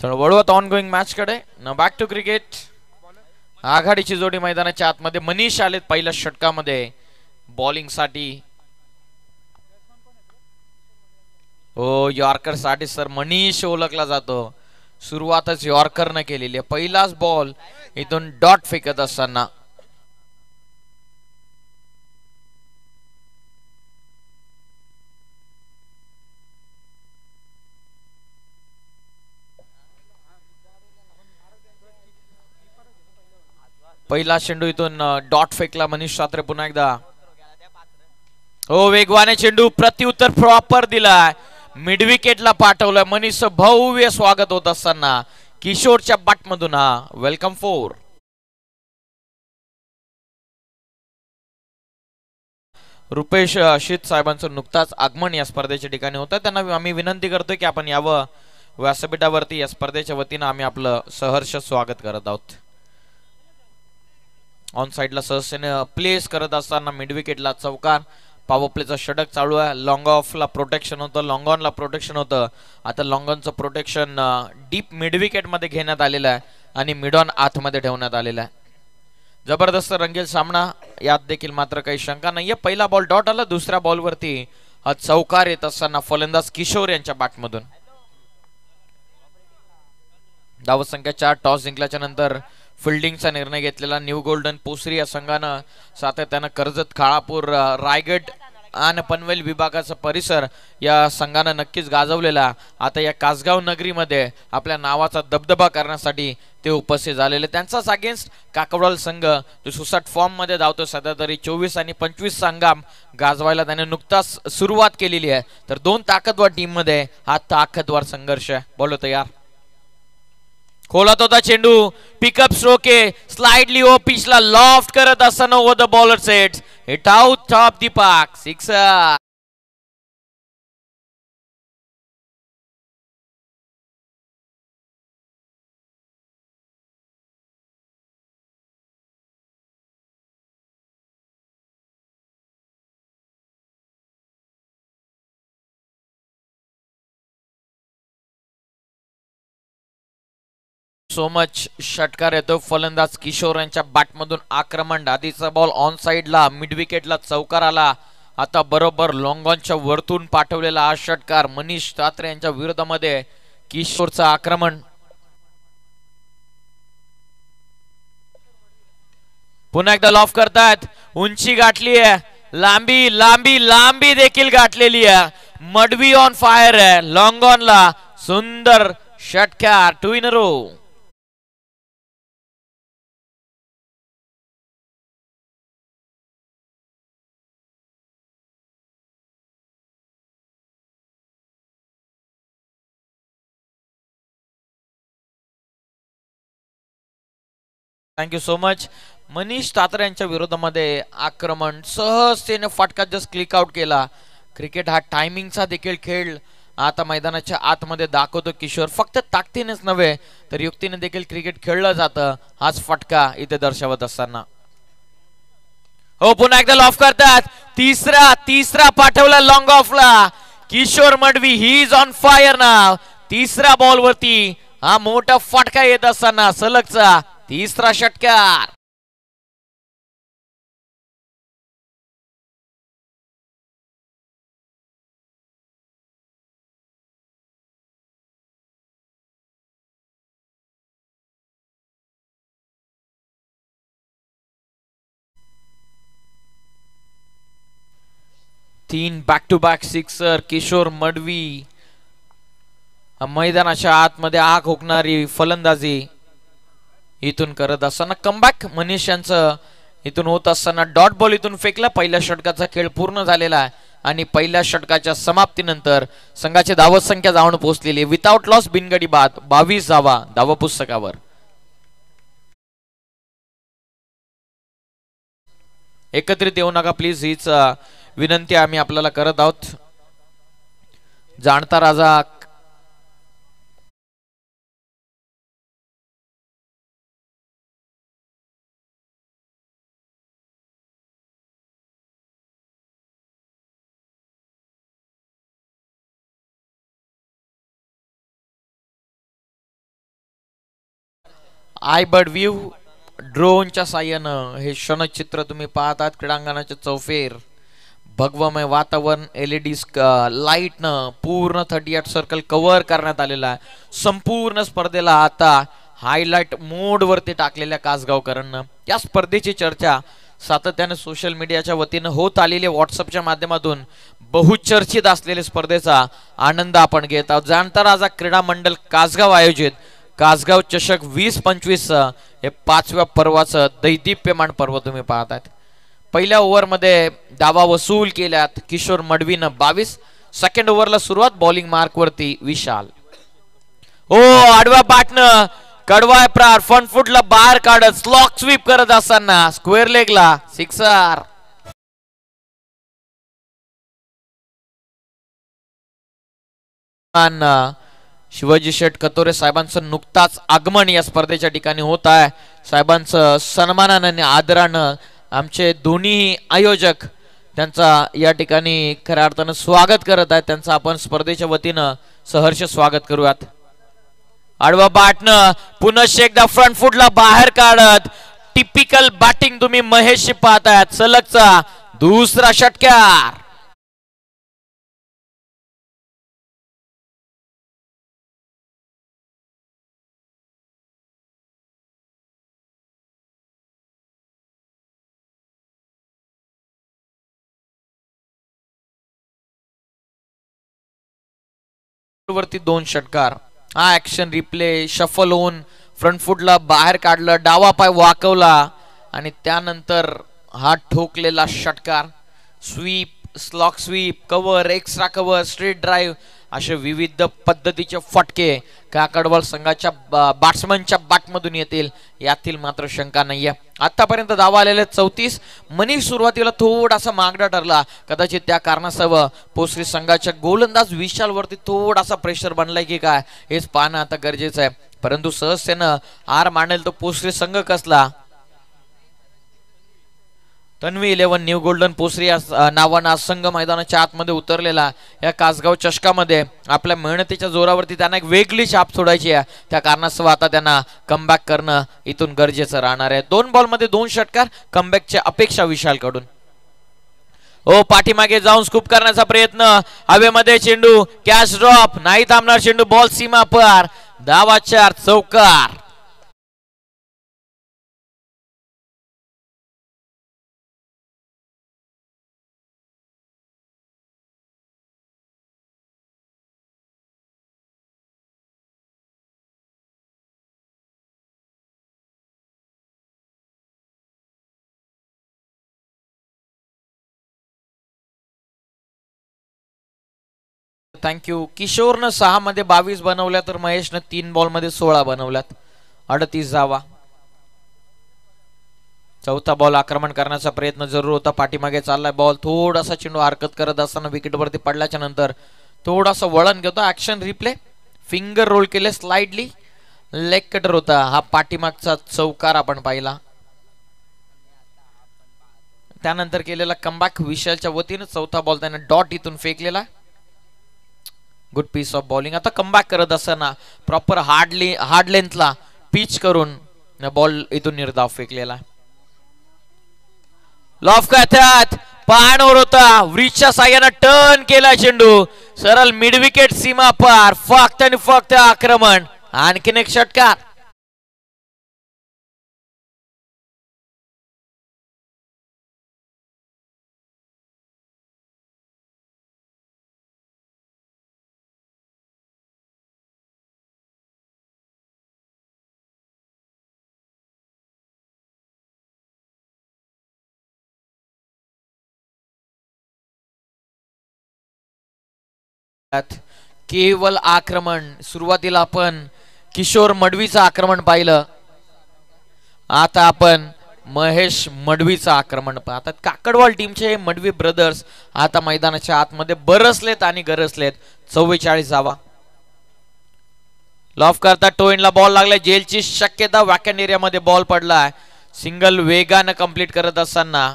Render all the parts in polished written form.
चलो वळूयात on going match कडे. न बॅक टू क्रिकेट. आघाडीची जोडी मैदानाच्या आतमध्ये. मनीष आलेत पहिल्या षटकामध्ये बॉलिंग साठी. हो यॉर्कर साठी सर मनीष ओळखला जातो. सुरुवातच यॉर्कर न केलेली आहे. पहिलाच बॉल इथून डॉट फेकत असताना पहिला चेंडू इथून डॉट फेकला मनीष सात्रे पुन्हा एकदा. हो वेगवाने चेंडू प्रत्युत्तर प्रॉपर दिलाय. मिड विकेटला पाठवलं. मनीष भव्य स्वागत होत असताना किशोरच्या बॅटमधून हा वेलकम 4. रुपेश शीत साहेबांचं नुकताच आगमन या स्पर्धेच्या ठिकाणी होतं. त्यांना आम्ही विनंती करतोय की आपण यावं व्यासपीठावरती. या स्पर्धेच्या वतीनं आम्ही आपलं सहर्ष स्वागत करत आहोत. ऑन साइडला सहजतेने प्लेस करत असताना मिड विकेटला चौकार. पॉवर प्लेचा षटक चालू आहे. लॉंग ऑफला प्रोटेक्शन होतं. लॉंग ऑनला प्रोटेक्शन होतं. आता लॉंग ऑनचं प्रोटेक्शन डीप मिड विकेट मध्ये घेण्यात आलेलं आहे आणि मिड ऑन आतमध्ये ठेवण्यात आलेलं आहे. जबरदस्त रंगील सामना यात देखील मात्र काही शंका नाहीये. पहिला बॉल डॉट आला. दुसऱ्या बॉलवरती हा चौकार येत असताना फलंदाज किशोर यांच्या बॅटमधून. धावसंख्या 4. टॉस जिंकल्याच्या नंतर फिल्डिंगचा निर्णय घेतलेला न्यू गोल्डन पोसरी या संघानं सातत्यानं कर्जत, खाळापूर, रायगड आणि पनवेल विभागाचा परिसर या संघानं नक्कीच गाजवलेला. आता या कासगाव नगरीमध्ये आपल्या नावाचा दबदबा करण्यासाठी ते उपस्थित झालेले. त्यांचाच अगेन्स्ट काकवडल संघ जो सुसाट फॉर्म मध्ये धावतो. सध्या तरी 24 आणि 25 संघाम गाजवायला त्याने नुकताच सुरुवात केलेली आहे. तर दोन ताकदवर टीम मध्ये हा ताकदवर संघर्ष आहे. बोलो तयार. खोलत होता चेंडू. पिकअप स्ट्रोक आहे. स्लाइडली ओ पिचला लॉफ्ट करत असताना over the bowler sets hit out top the park. Sixer. So much. षटकार येतो फलंदाज किशोर यांच्या बॅटमधून. आक्रमण. आधीचा बॉल ऑन साइडला मिड विकेटला चौकार आला. आता बरोबर लॉंग ऑनच्या वरतून पाठवलेला हा षटकार मनीष सात्रे यांच्या विरोधामध्ये किशोरचं आक्रमण. पुन्हा एकदा लॉफ करतात. उंची गाठली आहे. लांबी लांबी लांबी देखील गाठलेली आहे. मडवी ऑन फायर आहे. लॉंग ऑनला सुंदर षटकार. 2 in a row. Thank you so much. Manish Satre यांच्या विरोधामध्ये आक्रमण. सहजतेने फटका जस्ट क्लिक आउट केला. क्रिकेट हा टायमिंगचा देखील खेळ आता मैदानाच्या आतमध्ये दाखवतो किशोर. फक्त ताकदीनेच नव्हे तर युक्तीने देखील क्रिकेट खेळलं जातं. हाच फटका इथे दर्शवत असताना. हो पुन्हा एकदा लॉफ करतात. तिसरा पाठवला लॉंग ऑफला. Kishore Madvi he is on fire नाव. तिसऱ्या बॉल वरती हा मोठा फटका येत असताना सलगचा तिसरा षटकार. तीन back to back sixer Kishor Madvi. मैदानाच्या आतमध्ये आग होकणारी फलंदाजी इथून करत असताना कमबॅक मनीष यांचं इथून होत असताना डॉट बॉल इथून फेकला. पहिल्या षटकाचा खेळ पूर्ण झालेला आहे आणि पहिल्या षटकाच्या समाप्तीनंतर संघाची धावत संख्या जाऊन पोहोचलेली. विदाउट लॉस बिनगडी बाद 22 धावा धावा पुस्तकावर. एकत्रित येऊ नका प्लीज हीच विनंती आम्ही आपल्याला करत आहोत. जाणता राजा आयबर्ड व्ह्यू ड्रोनच्या साह्यानं हे क्षणचित्र तुम्ही पाहतात. क्रीडांगणाचे चौफेर भगवमय वातावरण LED लाईटनं पूर्ण 38 सर्कल कव्हर करण्यात आलेला आहे. संपूर्ण स्पर्धेला आता हायलाइट मोड वरती टाकलेल्या कासगावकरांना या स्पर्धेची चर्चा सातत्याने सोशल मीडियाच्या वतीनं होत आलेली व्हॉट्सअपच्या माध्यमातून बहुचर्चित असलेल्या स्पर्धेचा आनंद आपण घेत आहोत. जाणता राजा क्रीडा मंडळ कासगाव आयोजित कासगाव चषक 2025 हे 5व्या पर्वाचं दैदिप्यमान पर्व तुम्ही पाहतात. पहिल्या ओव्हरमध्ये धावा वसूल केल्यात किशोर मडवीनं 22. सेकंड ओव्हरला सुरुवात बॉलिंग मार्क वरती विशाल. आडवा बॅटनं कडवाय प्रार फ्रंट फुटला बाहेर काढत स्लॉक स्वीप करत असताना स्क्वेअर लेगला सिक्सर. शिवाजी शेठ कतोरे साहेबांचं नुकताच आगमन या स्पर्धेच्या ठिकाणी होत आहे. साहेबांचं सन्मानानं आणि आदरानं आमचे दोन्ही आयोजक त्यांचा या ठिकाणी खऱ्या अर्थानं स्वागत करत आहेत. त्यांचं आपण स्पर्धेच्या वतीनं सहर्ष स्वागत करूयात. आडवा बॅटनं पुन्हा एकदा फ्रंट फुटला बाहेर काढत टिपिकल बॅटिंग तुम्ही महेशची पाहतायत. सलगचा दुसरा षटकार. वरती 2 षटकार. हा ऍक्शन रिप्ले शफल होऊन फ्रंट फुटला बाहेर काढलं, डावा पाय वाकवला आणि त्यानंतर हा ठोकलेला षटकार. Sweep, slog sweep, cover, extra cover, straight drive असे विविध पद्धतीचे फटके काकडवाल संघाच्या बॅट्समनच्या बॅटमधून येतील यातील मात्र शंका नाहीये. आतापर्यंत धावा आलेले 34. मनीष सुरुवातीला थोडासा मागडा ठरला, कदाचित त्या कारणास्तव पोसरी संघाच्या गोलंदाज विशाल वरती थोडासा प्रेशर बनलाय की काय हेच पाहणं आता गरजेचं आहे. परंतु सहजतेनं हार मानेल तो पोसरी संघ कसला. तन्वी 11 न्यू गोल्डन पोसरी नावानं संघ मैदानाच्या आतमध्ये उतरलेला. या कासगाव चषकामध्ये आपल्या मेहनतीच्या जोरावरती त्यांना एक वेगळी छाप सोडायची आहे. त्या कारणास्तव आता त्यांना कमबॅक करणं इथून गरजेचं राहणार आहे. 2 बॉलमध्ये 2 षटकार. कमबॅकची अपेक्षा विशालकडून. पाठीमागे जाऊन स्कूप करण्याचा प्रयत्न. हवेमध्ये चेंडू, कॅच ड्रॉप, नाही थांबणार चेंडू, बॉल सीमा पार. धावा 4, चौकार. थँक्यू. किशोरनं 6 मध्ये 22 बनवल्या तर महेशनं 3 बॉलमध्ये 16 बनवल्यात. 38 धावा. चौथा बॉल आक्रमण करण्याचा प्रयत्न जरूर होता. पाठीमागे चाललाय बॉल. थोडासा चेंडू हरकत करत असताना विकेटवरती पडल्याच्या नंतर थोडासा वळण घेतो. Action replay. फिंगर रोल केले स्लाइडली. लेग कटर होता. हा पाठीमागचा चौकार आपण पाहिला. त्यानंतर केलेला कमबॅक विशालच्या वतीने. चौथा बॉल त्याने डॉट इथून फेकलेला. Good piece of bowling. आता कमबॅक करत असताना प्रॉपर हार्ड लेंथला पिच करून बॉल इथून निर्धाव फेकलेला. लॉफ करतात. पाण्यावर होता. व्रिजच्या साह्यानं टर्न केला चेंडू. सरळ मिड विकेट सीमा पार. फक्त आणि फक्त आक्रमण. आणखीन एक षटकार. केवळ आक्रमण. सुरुवातीला आपण किशोर मडवीचं आक्रमण पाहिलं. आता आपण महेश मडवीचं आक्रमण पाहतात. काकडवाल टीमचे मडवी ब्रदर्स आता मैदानाच्या आतमध्ये बरसलेत आणि गरसलेत. 44 धावा. लॉफ करतात. टोइनला बॉल लागलाय. जेलची शक्यता. वॅकंट एरियामध्ये बॉल पडलाय. सिंगल वेगानं कंप्लीट करत असताना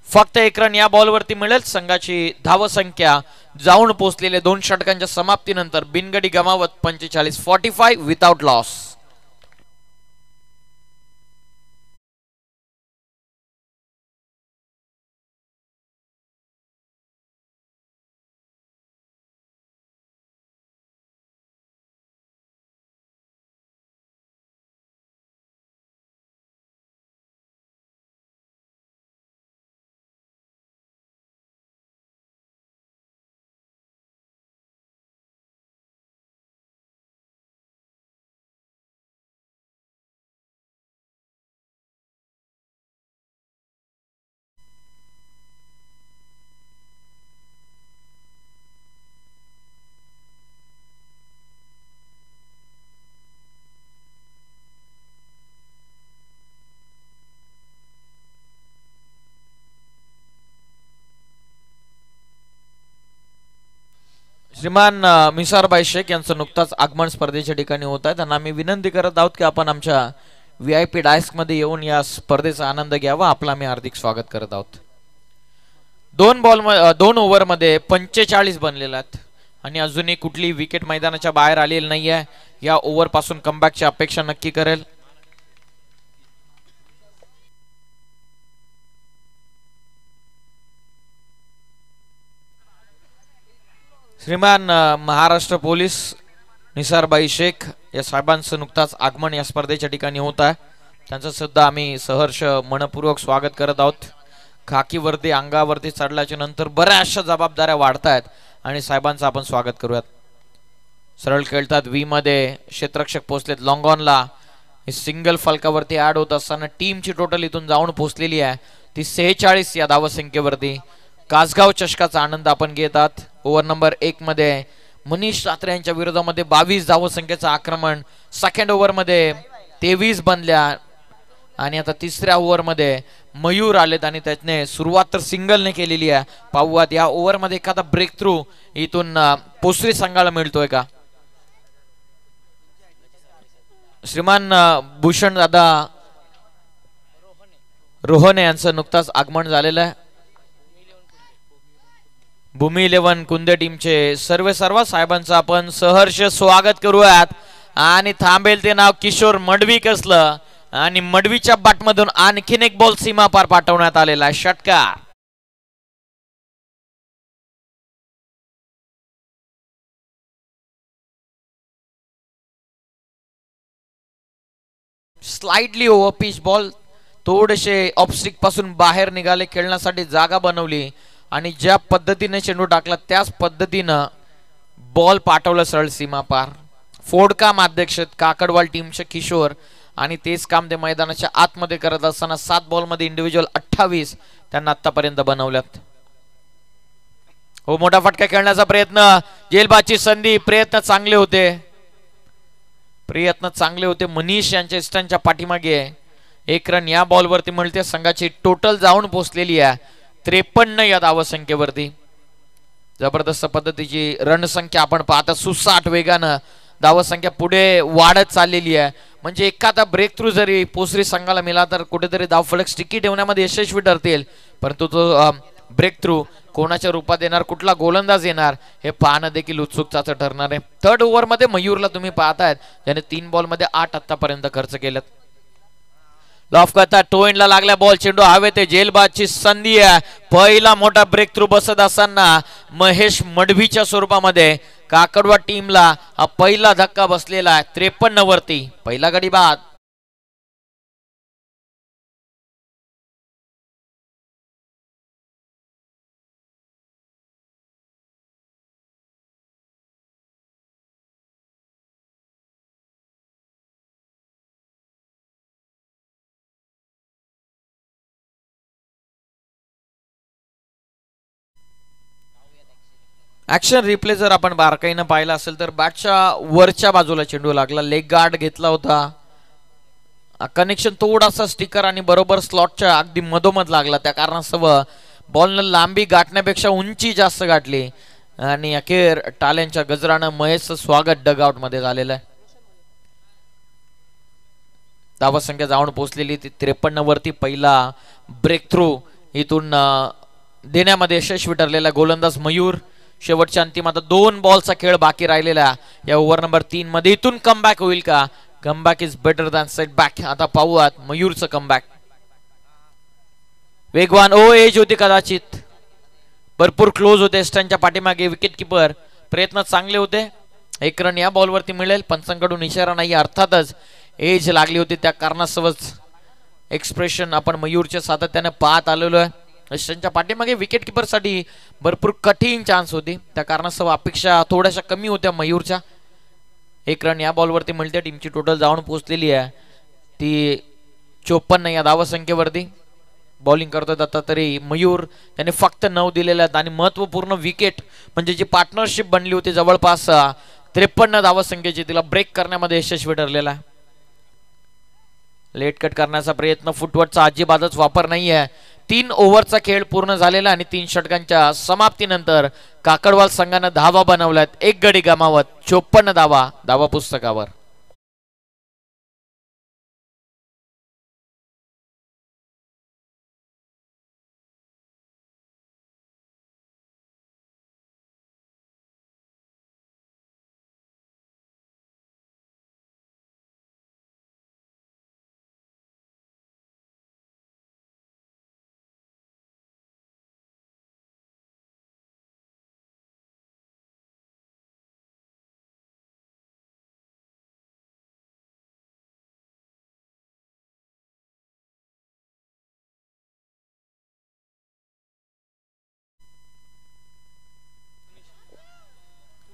फक्त 1 रन या बॉलवरती मिळेल. संघाची धावसंख्या जाऊन पोहोचलेले 2 षटकांच्या समाप्तीनंतर बिनगडी गमावत 45 45 विथआउट लॉस. श्रीमान मिसारबाई शेख यांचं नुकताच आगमन स्पर्धेच्या ठिकाणी होत आहे. त्यांना आम्ही विनंती करत आहोत की आपण आमच्या VIP डायस्कमध्ये येऊन या स्पर्धेचा आनंद घ्यावा. आपला आम्ही हार्दिक स्वागत करत आहोत. 2 ओव्हरमध्ये 45 बनलेले आहेत आणि अजूनही कुठली विकेट मैदानाच्या बाहेर आलेली नाही आहे. या ओव्हर पासून कमबॅकची अपेक्षा नक्की करेल. श्रीमान महाराष्ट्र पोलीस निसारबाई शेख या साहेबांचं नुकताच आगमन या स्पर्धेच्या ठिकाणी होत आहे. त्यांचं सुद्धा आम्ही सहर्ष मनपूर्वक स्वागत करत आहोत. खाकीवरती अंगावरती चढल्याच्या नंतर बऱ्याचशा जबाबदाऱ्या वाढत आहेत आणि साहेबांचं आपण स्वागत करूयात. सरळ खेळतात. V मध्ये क्षेत्ररक्षक पोहोचलेत लॉंग ऑनला. सिंगल फलकावरती ऍड होत असताना टीमची टोटल इथून जाऊन पोहोचलेली आहे ती 46 या धावसंख्येवरती. कासगाव चषकाचा आनंद आपण घेतात. ओव्हर नंबर 1 मध्ये मनीष सात्रे यांच्या विरोधामध्ये 22 धावसंख्येचं आक्रमण. सेकंड ओव्हर मध्ये 23 बनल्या आणि आता तिसऱ्या ओव्हर मध्ये मयूर आलेत आणि त्याने सुरुवात तर सिंगलने केलेली आहे. पाहूयात या ओव्हर मध्ये एखादा ब्रेक थ्रू इथून पोसरी संघाला मिळतोय का. श्रीमान भूषण दादा रोहने यांचं नुकताच आगमन झालेलं आहे. भूमी 11 कुंदे टीमचे सर्व साहेबांचं आपण सहर्ष स्वागत करूयात. आणि थांबेल ते नाव किशोर मडवी कसलं आणि मडवीच्या बाटमधून आणखीन एक बॉल सीमा पार पाठवण्यात आलेला आहे. षटकार. Slightly over pitch ball. थोडेसे ऑफस्टिक पासून बाहेर निघाले. खेळण्यासाठी जागा बनवली आणि ज्या पद्धतीने चेंडू टाकला त्याच पद्धतीनं बॉल पाठवलं सरळ सीमा पार. फोडकाम अध्यक्ष काकडवाल टीमचे किशोर आणि तेच काम ते मैदानाच्या आतमध्ये करत असताना 7 बॉलमध्ये इंडिव्हिज्युअल 28 त्यांना आतापर्यंत बनवल्यात. हो, मोठा फटका खेळण्याचा प्रयत्न. जेलबाची संधी. प्रयत्न चांगले होते. मनीष यांच्या स्टंटच्या पाठीमागे 1 रन या बॉलवरती मिळते. संघाची टोटल जाऊन पोहोचलेली आहे 53 या धावसंख्येवरती. जबरदस्त पद्धतीची रणसंख्या आपण पाहता. सुसाट वेगानं धावसंख्या पुढे वाढत चाललेली आहे. म्हणजे एखादा ब्रेक थ्रू जरी पोसरी संघाला मिळाला तर कुठेतरी धावफलक स्टिकी ठेवण्यामध्ये यशस्वी ठरतील. परंतु तो ब्रेक थ्रू कोणाच्या रूपात येणार, कुठला गोलंदाज येणार हे पाहणं देखील उत्सुकताचं ठरणार आहे. 3rd ओव्हरमध्ये मयूरला तुम्ही पाहतायत ज्याने 3 बॉलमध्ये 8 आतापर्यंत खर्च केलेत. लॉफ करता. टो एंडला लागल्या बॉल. चेंडू हवे ते. जेलबादची संधी आहे. पहिला मोठा ब्रेक थ्रू बसत असताना महेश मडवीच्या स्वरूपामध्ये काकडवा टीमला हा पहिला धक्का बसलेला आहे. 53 वरती पहिला गडी बाद. ऍक्शन रिप्ले जर आपण बारकाईनं पाहिला असेल तर बॅटच्या वरच्या बाजूला चेंडू लागला. लेग गार्ड घेतला होता. कनेक्शन थोडासा स्टिकर आणि बरोबर स्लॉटच्या अगदी मधोमध लागला. त्या कारणास्तव बॉलनं लांबी गाठण्यापेक्षा उंची जास्त गाठली आणि अखेर टाल्यांच्या गजरानं महेशचं स्वागत डगआउट मध्ये झालेलं आहे. धावसंख्या जाऊन पोहोचलेली ती 53 वरती. पहिला ब्रेक थ्रू इथून देण्यामध्ये यशस्वी ठरलेला गोलंदाज मयूर. शेवटच्या अंतिम आता 2 बॉलचा खेळ बाकी राहिलेला या ओव्हर नंबर 3 मध्ये. इथून कमबॅक होईल का. Comeback is better than set back. आता पाहूयात मयूरचं कमबॅक. वेगवान एज होती कदाचित. भरपूर क्लोज होते. स्टंटच्या पाठीमागे विकेट किपर. प्रयत्न चांगले होते. 1 रन या बॉलवरती मिळेल. पंचांकडून इशारा नाही. अर्थातच एज लागली होती त्या कारणास्तवच एक्सप्रेशन आपण मयूरच्या सातत्याने पाहत आलेलो आहे. स्टंटच्या पाठीमागे विकेट किपर साठी भरपूर कठीण चान्स होती. त्या कारणास्तव अपेक्षा थोड्याशा कमी होत्या मयूरच्या. 1 रन या बॉलवरती मिळते. टीमची टोटल जाऊन पोहोचलेली आहे ती 54 या धावसंख्येवरती. बॉलिंग करतोय आता तरी मयूर त्याने फक्त 9 दिलेल्या आहेत आणि महत्वपूर्ण विकेट म्हणजे जी पार्टनरशिप बनली होती जवळपास 53 धावसंख्येची तिला ब्रेक करण्यामध्ये यशस्वी ठरलेला आहे. लेट कट करण्याचा प्रयत्न. फुटवर्कचा अजिबातच वापर नाही आहे. 3 ओव्हरचा खेळ पूर्ण झालेला आणि 3 षटकांच्या समाप्तीनंतर काकडवाल संघानं धावा बनवल्यात, 1 गडी गमावत 54 धावा धावा पुस्तकावर.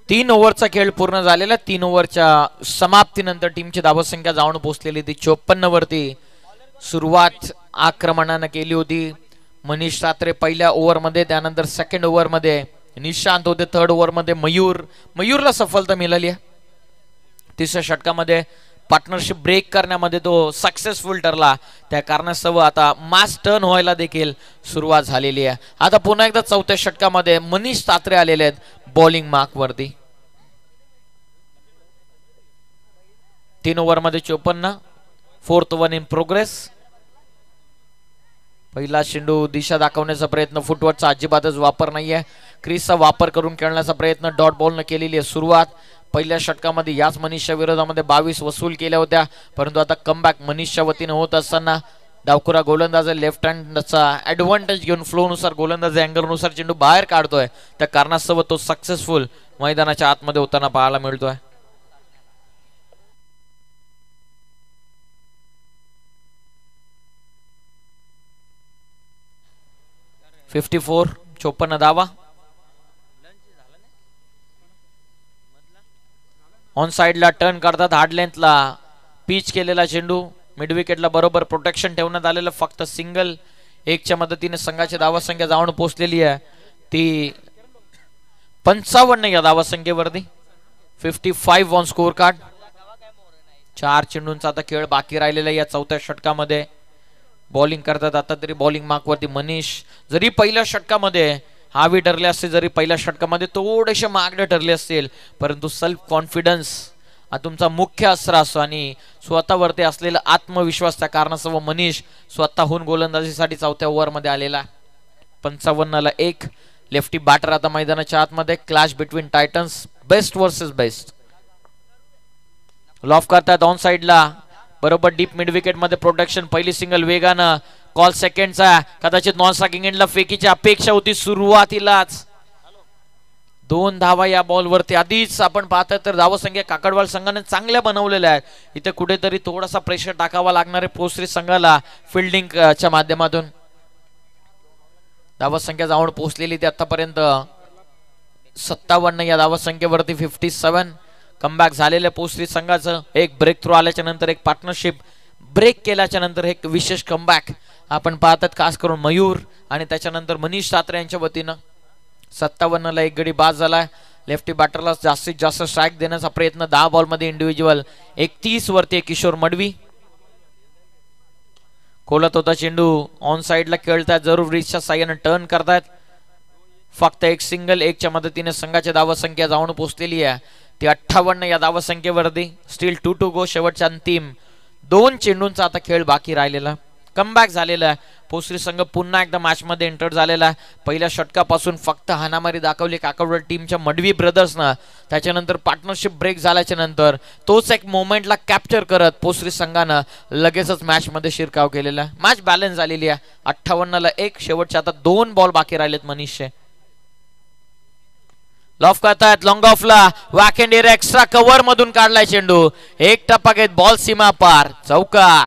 तीन ओव्हरचा खेळ पूर्ण झालेला. 3 ओव्हरच्या समाप्तीनंतर टीमची धावसंख्या जाऊन पोहोचलेली ती 54 वरती. सुरुवात आक्रमणानं केली होती मनीष सात्रे पहिल्या ओव्हरमध्ये, त्यानंतर सेकंड ओव्हरमध्ये निशांत होते, थर्ड ओव्हरमध्ये मयूरला सफलता मिळाली आहे. तिसऱ्या षटकामध्ये पार्टनरशिप ब्रेक करण्यामध्ये तो सक्सेसफुल ठरला, त्या कारणास्तव आता मास टर्न व्हायला देखील सुरुवात झालेली आहे. आता पुन्हा एकदा चौथ्या षटकामध्ये मनीष सात्रे आलेले आहेत बॉलिंग मार्क वरती. 3 ओव्हरमध्ये 54. Fourth over in progress. पहिला चेंडू दिशा दाखवण्याचा प्रयत्न, फुटवर्कचा अजिबातच वापर नाहीये, क्रीजचा वापर करून खेळण्याचा प्रयत्न डॉट बॉलनं केलेली आहे सुरुवात. पहिल्या षटकामध्ये याच मनीषच्या विरोधामध्ये 22 वसूल केल्या होत्या, परंतु आता कमबॅक मनीषच्या वतीने होत असताना डावखुरा गोलंदाज लेफ्ट हँडचा ऍडव्हान्टेज घेऊन फ्लोनुसार गोलंदाज अँगलनुसार चेंडू बाहेर काढतोय, त्या कारणास्तव तो सक्सेसफुल मैदानाच्या आतमध्ये होताना पाहायला मिळतोय. .54 54 धावा. ऑन साइडला टर्न करतात, हार्ड लेंथला पिच केलेला चेंडू, मिड विकेटला बरोबर प्रोटेक्शन ठेवण्यात आलेलं. फक्त सिंगल 1च्या मदतीने संघाची धावसंख्या जाऊन पोहोचलेली आहे ती 55 या धावसंख्येवरती. 55 ऑन स्कोर कार्ड. 4 चेंडूंचा आता खेळ बाकी राहिलेला या चौथ्या षटकामध्ये. बॉलिंग करतात आता तरी बॉलिंग मार्क वरती मनीष. जरी पहिल्या षटकामध्ये हावी ठरले असते, जरी पहिल्या षटकामध्ये थोडेसे मागडे ठरले असतील, परंतु सेल्फ कॉन्फिडन्स हा तुमचा मुख्य अस्त्र असतो आणि स्वतःवरती असलेला आत्मविश्वास, त्या कारणास्तव मनीष स्वतःहून गोलंदाजीसाठी चौथ्या ओव्हरमध्ये आलेला. 55ला 1. लेफ्टी बॅटर आता मैदानाच्या आतमध्ये. Clash between Titans, best versus best. Loaf करतात ऑन साइडला, बरोबर डीप मिड विकेट मध्ये प्रोटेक्शन. पहिली सिंगल वेगानं, कॉल सेकंडचा, कदाचित नॉन स्ट्रायकिंग एंडला फेकीची अपेक्षा होती सुरुवातीलाच. 2 धावा या बॉलवरती. आधीच आपण पाहतोय तर धावसंख्या काकडवाल संघाने चांगल्या बनवलेल्या आहेत. इथे कुठेतरी थोडासा प्रेशर टाकावा लागणार आहे पोसरी संघाला फिल्डिंगच्या माध्यमातून. धावसंख्या जाऊन पोहोचलेली ती आतापर्यंत 57 या धावसंख्येवरती. 57 कमबॅक झालेल्या पोसरी संघाचं. एक ब्रेक थ्रू आल्याच्या नंतर, एक पार्टनरशिप ब्रेक केल्याच्या नंतर एक विशेष कमबॅक आपण पाहतात, खास करून मयूर आणि त्याच्यानंतर मनीष सात्रे यांच्या वतीनं. 57ला 1 गडी बाद झालाय. लेफ्टी बॅटरला जास्तीत जास्त स्ट्राईक देण्याचा प्रयत्न 10 बॉलमध्ये इंडिव्हिज्युअल. 31 वरती किशोर मडवी खोलत होता चेंडू. ऑन साइडला खेळतात, जरूर रिचच्या साह्याने टर्न करतात. फक्त एक सिंगल 1च्या मदतीने संघाची धावसंख्या जाऊन पोहोचलेली आहे ती 58 या धावसंख्येवरती. स्टील 2 गो. शेवटच्या अंतिम 2 चेंडूंचा आता खेळ बाकी राहिलेला. कमबॅक झालेला आहे. पोसरी संघ पुन्हा एकदा मॅच मध्ये एंटर झालेला आहे. पहिल्या षटकापासून फक्त हाणामारी दाखवली काकडवाल टीमच्या मडवी ब्रदर्सना. त्याच्यानंतर पार्टनरशिप ब्रेक झाल्याच्या नंतर तोच एक मोमेंटला कॅप्चर करत पोसरी संघानं लगेचच मॅच मध्ये शिरकाव केलेला आहे. मॅच बॅलन्स झालेली आहे. 58ला 1. शेवटचे आता 2 बॉल बाकी राहिलेत मनीषचे. लॉफ करतायत लॉंग ऑफला, वॅकेंड एरिया एक्स्ट्रा कव्हर मधून काढलाय चेंडू. एक टप्पा घेत बॉल सीमा पार, चौका.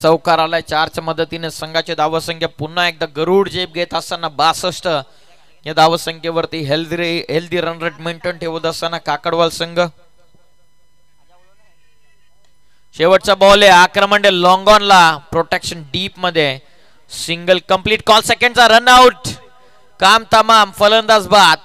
चौकार आलाय. 4च्या मदतीने संघाची धावसंख्या पुन्हा एकदा गरुड जेब घेत असताना 62 या धावसंख्येवरती हेल्दी रन रेट मेंटेन ठेवत असताना काकडवाल संघ. शेवटचा बॉल आहे, आक्रमण लॉंग ऑनला, प्रोटेक्शन डीप मध्ये, सिंगल कंप्लीट, कॉल सेकंडचा रन आउट, काम तमाम, फलंदाज बाद.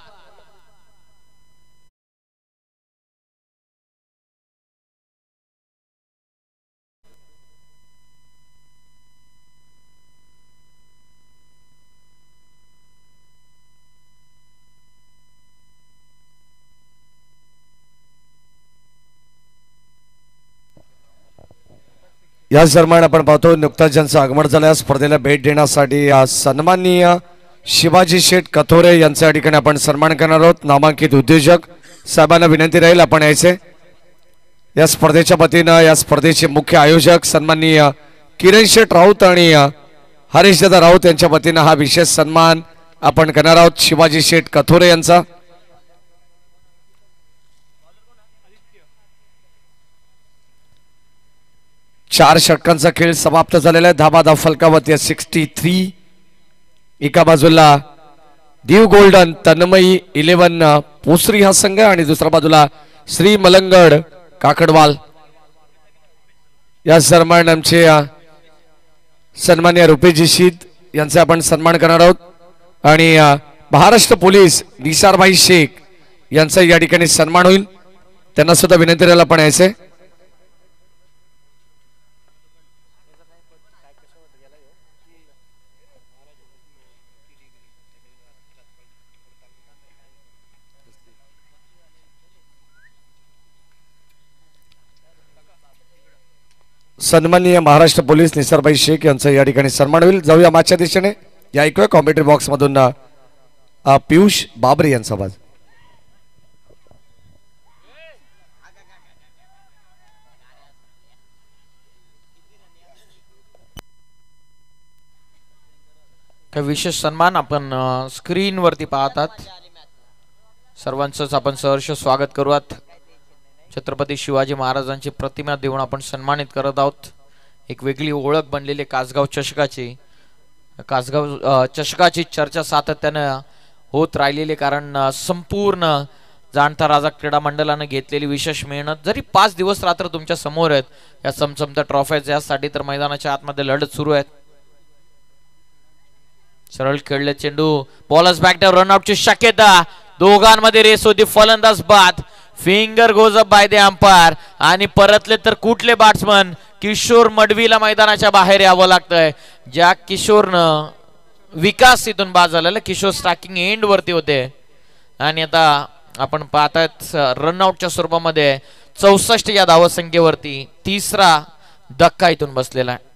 याच दरम्यान आपण पाहतो नुकताच ज्यांचं आगमन झालं स्पर्धेला भेट देण्यासाठी सन्माननीय शिवाजी शेठ कथोरे यांच्या या ठिकाणी आपण सन्मान करणार आहोत. नामांकित उद्योजक साहेबांना विनंती राहील आपण यायचे. या स्पर्धेच्या वतीनं या स्पर्धेचे मुख्य आयोजक सन्माननीय किरण शेठ राऊत आणि हरीशदादा राऊत यांच्या वतीनं हा विशेष सन्मान आपण करणार आहोत शिवाजी शेठ कथोरे यांचा. चार षटकांचा खेळ समाप्त झालेला आहे. धाबाधाव फलकावती 63. एका बाजूला दीव गोल्डन तन्मयी 11 पोसरी हा संघ आणि दुसऱ्या बाजूला श्री मलंगड काकडवाल. या दरम्यान आमचे सन्मान्य रुपेशजी शीत यांचा आपण सन्मान करणार आहोत आणि महाराष्ट्र पोलीस निसारभाई शेख यांचा या ठिकाणी सन्मान होईल. त्यांना सुद्धा विनंती राहिला आपण यायचे. सन्माननीय महाराष्ट्र पोलीस निसारभाई शेख यांचा या ठिकाणी सन्मान होईल. जाऊया मागच्या दिशेने. या ऐकूया कॉमेंट्री बॉक्स मधून पियुष बाबरे यांचा आवाज. काही विशेष सन्मान आपण स्क्रीन वरती पाहतात. सर्वांचंच आपण सहर्ष स्वागत करूयात. छत्रपती शिवाजी महाराजांची प्रतिमा देऊन आपण सन्मानित करत आहोत. एक वेगळी ओळख बनलेली कासगाव चषकाची चर्चा सातत्यानं होत राहिलेली, कारण संपूर्ण जाणता राजा क्रीडा मंडळाने घेतलेली विशेष मेहनत. जरी 5 दिवस रात्र तुमच्या समोर आहेत या चमचमत्या ट्रॉफ्या यासाठी, तर मैदानाच्या आतमध्ये लढत सुरू आहेत. सरळ खेळले चेंडू, बॉलर्स बॅकडाऊन, रनआउटची शक्यता, दोघांमध्ये रेस होती, फलंदाज बाद. Finger goes up by the umpire आणि परतले तर कुठले बॅट्समन, किशोर मडवीला मैदानाच्या बाहेर यावं लागतंय. ज्या किशोरनं विकास इथून बाद झालेला, किशोर स्ट्रायकिंग एंड वरती होते आणि आता आपण पाहतात रनआउटच्या स्वरूपामध्ये 64 या धावसंख्येवरती तिसरा धक्का इथून बसलेला आहे.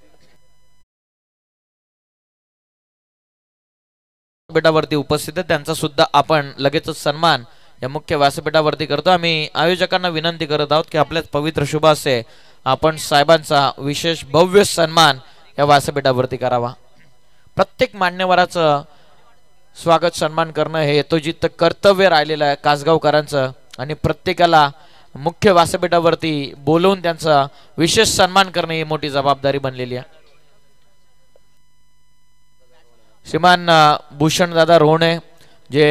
व्यासपीठावरती उपस्थित आहे त्यांचा सुद्धा आपण लगेचच सन्मान या मुख्य व्यासपीठावरती करतो. आम्ही आयोजकांना विनंती करत आहोत की आपल्याच पवित्र शुभ असे आपण साहेबांचा विशेष भव्य सन्मान या व्यासपीठावरती करावा. प्रत्येक मान्यवराचं स्वागत सन्मान करणं हे यथोचित कर्तव्य राहिलेलं आहे कासगावकरांचं आणि प्रत्येकाला मुख्य व्यासपीठावरती बोलवून त्यांचा विशेष सन्मान करणं ही मोठी जबाबदारी बनलेली आहे. श्रीमान भूषण दादा रोहणे जे